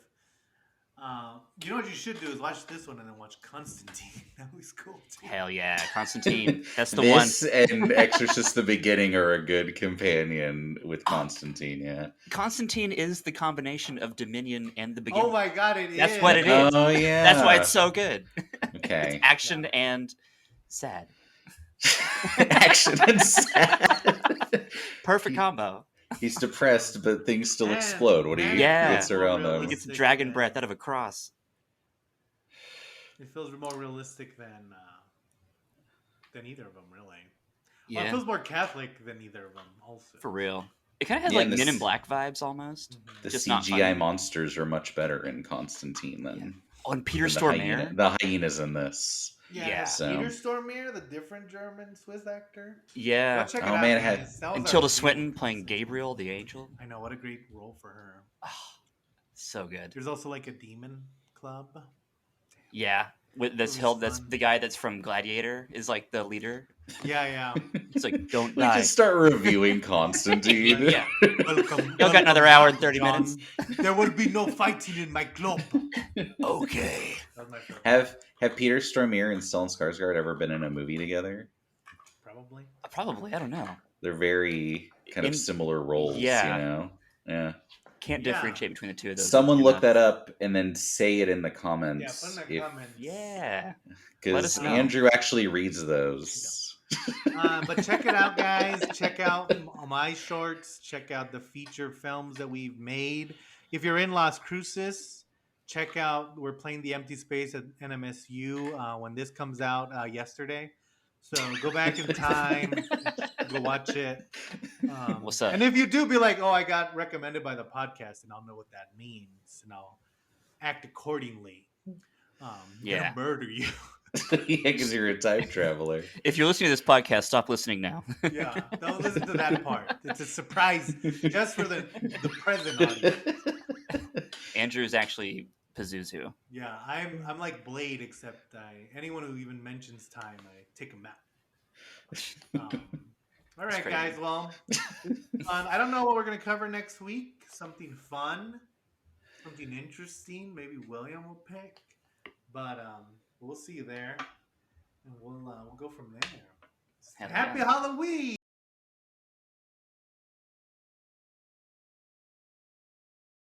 [SPEAKER 4] You know what you should do is watch this one and then watch Constantine. That was cool too.
[SPEAKER 5] Hell yeah, Constantine. That's the
[SPEAKER 6] This
[SPEAKER 5] one.
[SPEAKER 6] and Exorcist the Beginning are a good companion with Constantine. Yeah.
[SPEAKER 5] Constantine is the combination of Dominion and the beginning.
[SPEAKER 4] Oh my god, it is.
[SPEAKER 5] That's what it is.
[SPEAKER 6] Oh yeah.
[SPEAKER 5] That's why it's so good.
[SPEAKER 6] Okay.
[SPEAKER 5] Action and sad.
[SPEAKER 6] Action and sad.
[SPEAKER 5] Perfect combo.
[SPEAKER 6] He's depressed, but things still
[SPEAKER 4] And-
[SPEAKER 6] explode. What do you
[SPEAKER 5] Yeah.
[SPEAKER 6] gets around
[SPEAKER 4] Really?
[SPEAKER 6] them?
[SPEAKER 5] He gets
[SPEAKER 4] Realistic,
[SPEAKER 5] dragon
[SPEAKER 4] yeah.
[SPEAKER 5] breath out of a cross.
[SPEAKER 4] It feels more realistic than either of them, really. Well, it
[SPEAKER 5] Yeah,
[SPEAKER 4] feels more Catholic than either of them, also.
[SPEAKER 5] for real. It kind of had
[SPEAKER 6] Yeah,
[SPEAKER 5] like
[SPEAKER 6] and
[SPEAKER 5] Men in
[SPEAKER 6] this-
[SPEAKER 5] Black vibes almost.
[SPEAKER 4] Mhm.
[SPEAKER 6] The
[SPEAKER 5] Just not
[SPEAKER 6] CGI
[SPEAKER 5] funny.
[SPEAKER 6] monsters are much better in Constantine than,
[SPEAKER 5] Oh, and Peter
[SPEAKER 6] than
[SPEAKER 5] Stormare.
[SPEAKER 6] the hyenas in this.
[SPEAKER 5] Yeah.
[SPEAKER 6] So-
[SPEAKER 4] Peter Stormare, the different German Swiss actor.
[SPEAKER 5] Yeah.
[SPEAKER 4] Go check it
[SPEAKER 6] Oh,
[SPEAKER 4] out,
[SPEAKER 6] man, it
[SPEAKER 4] guys.
[SPEAKER 6] had-
[SPEAKER 4] That was
[SPEAKER 5] And
[SPEAKER 4] our
[SPEAKER 5] Tilda
[SPEAKER 4] review.
[SPEAKER 5] Swinton playing Gabriel, the angel.
[SPEAKER 4] I know, what a great role for her.
[SPEAKER 5] So good.
[SPEAKER 4] There's also like a demon club.
[SPEAKER 5] Yeah. With this
[SPEAKER 4] Movie's
[SPEAKER 5] hill, that's
[SPEAKER 4] fun.
[SPEAKER 5] the guy that's from Gladiator is like the leader.
[SPEAKER 4] Yeah.
[SPEAKER 5] It's like, don't
[SPEAKER 6] We
[SPEAKER 5] die.
[SPEAKER 6] just start reviewing Constantine.
[SPEAKER 5] Yeah.
[SPEAKER 4] Welcome.
[SPEAKER 5] Y'all got another hour and
[SPEAKER 4] welcome
[SPEAKER 5] 30
[SPEAKER 4] back,
[SPEAKER 5] minutes.
[SPEAKER 4] John. There will be no fighting in my club.
[SPEAKER 5] Okay.
[SPEAKER 4] That was my favorite.
[SPEAKER 6] Have Peter Stormare and Stellan Skarsgård ever been in a movie together?
[SPEAKER 4] Probably.
[SPEAKER 5] Probably. I don't know.
[SPEAKER 6] They're very kind of
[SPEAKER 5] In-
[SPEAKER 6] similar roles,
[SPEAKER 5] yeah.
[SPEAKER 6] you know? Yeah.
[SPEAKER 5] Can't
[SPEAKER 4] Yeah.
[SPEAKER 5] differentiate between the two of those.
[SPEAKER 6] Someone
[SPEAKER 5] enough.
[SPEAKER 6] look that up and then say it in the
[SPEAKER 4] Yeah,
[SPEAKER 6] comments.
[SPEAKER 4] put in the comments.
[SPEAKER 5] Yeah. Let
[SPEAKER 6] Because
[SPEAKER 5] us know.
[SPEAKER 6] Andrew actually reads those.
[SPEAKER 4] But check it out, guys. Check out my shorts. Check out the feature films that we've made. If you're in Las Cruces, check out. We're playing The Empty Space at NMSU when this comes out yesterday. So go back in time, go watch it.
[SPEAKER 5] What's up?
[SPEAKER 4] And if you do, be like, "Oh, I got recommended by the podcast," and I'll know what that means, and I'll act accordingly.
[SPEAKER 5] Yeah.
[SPEAKER 4] Gonna murder you.
[SPEAKER 6] Yeah, because you're a time traveler.
[SPEAKER 5] If you're listening to this podcast, stop listening now.
[SPEAKER 4] Yeah, don't listen to that part. It's a surprise just for the present audience.
[SPEAKER 5] Andrew is actually Pazuzu.
[SPEAKER 4] Yeah, I'm like Blade, except anyone who even mentions time, I take him out. All right,
[SPEAKER 5] crazy.
[SPEAKER 4] guys. Well, I don't know what we're gonna cover next week. Something fun, something interesting. Maybe William will pick, but we'll see you there, and we'll go from there.
[SPEAKER 5] Hell
[SPEAKER 4] Happy
[SPEAKER 5] yeah.
[SPEAKER 4] Halloween!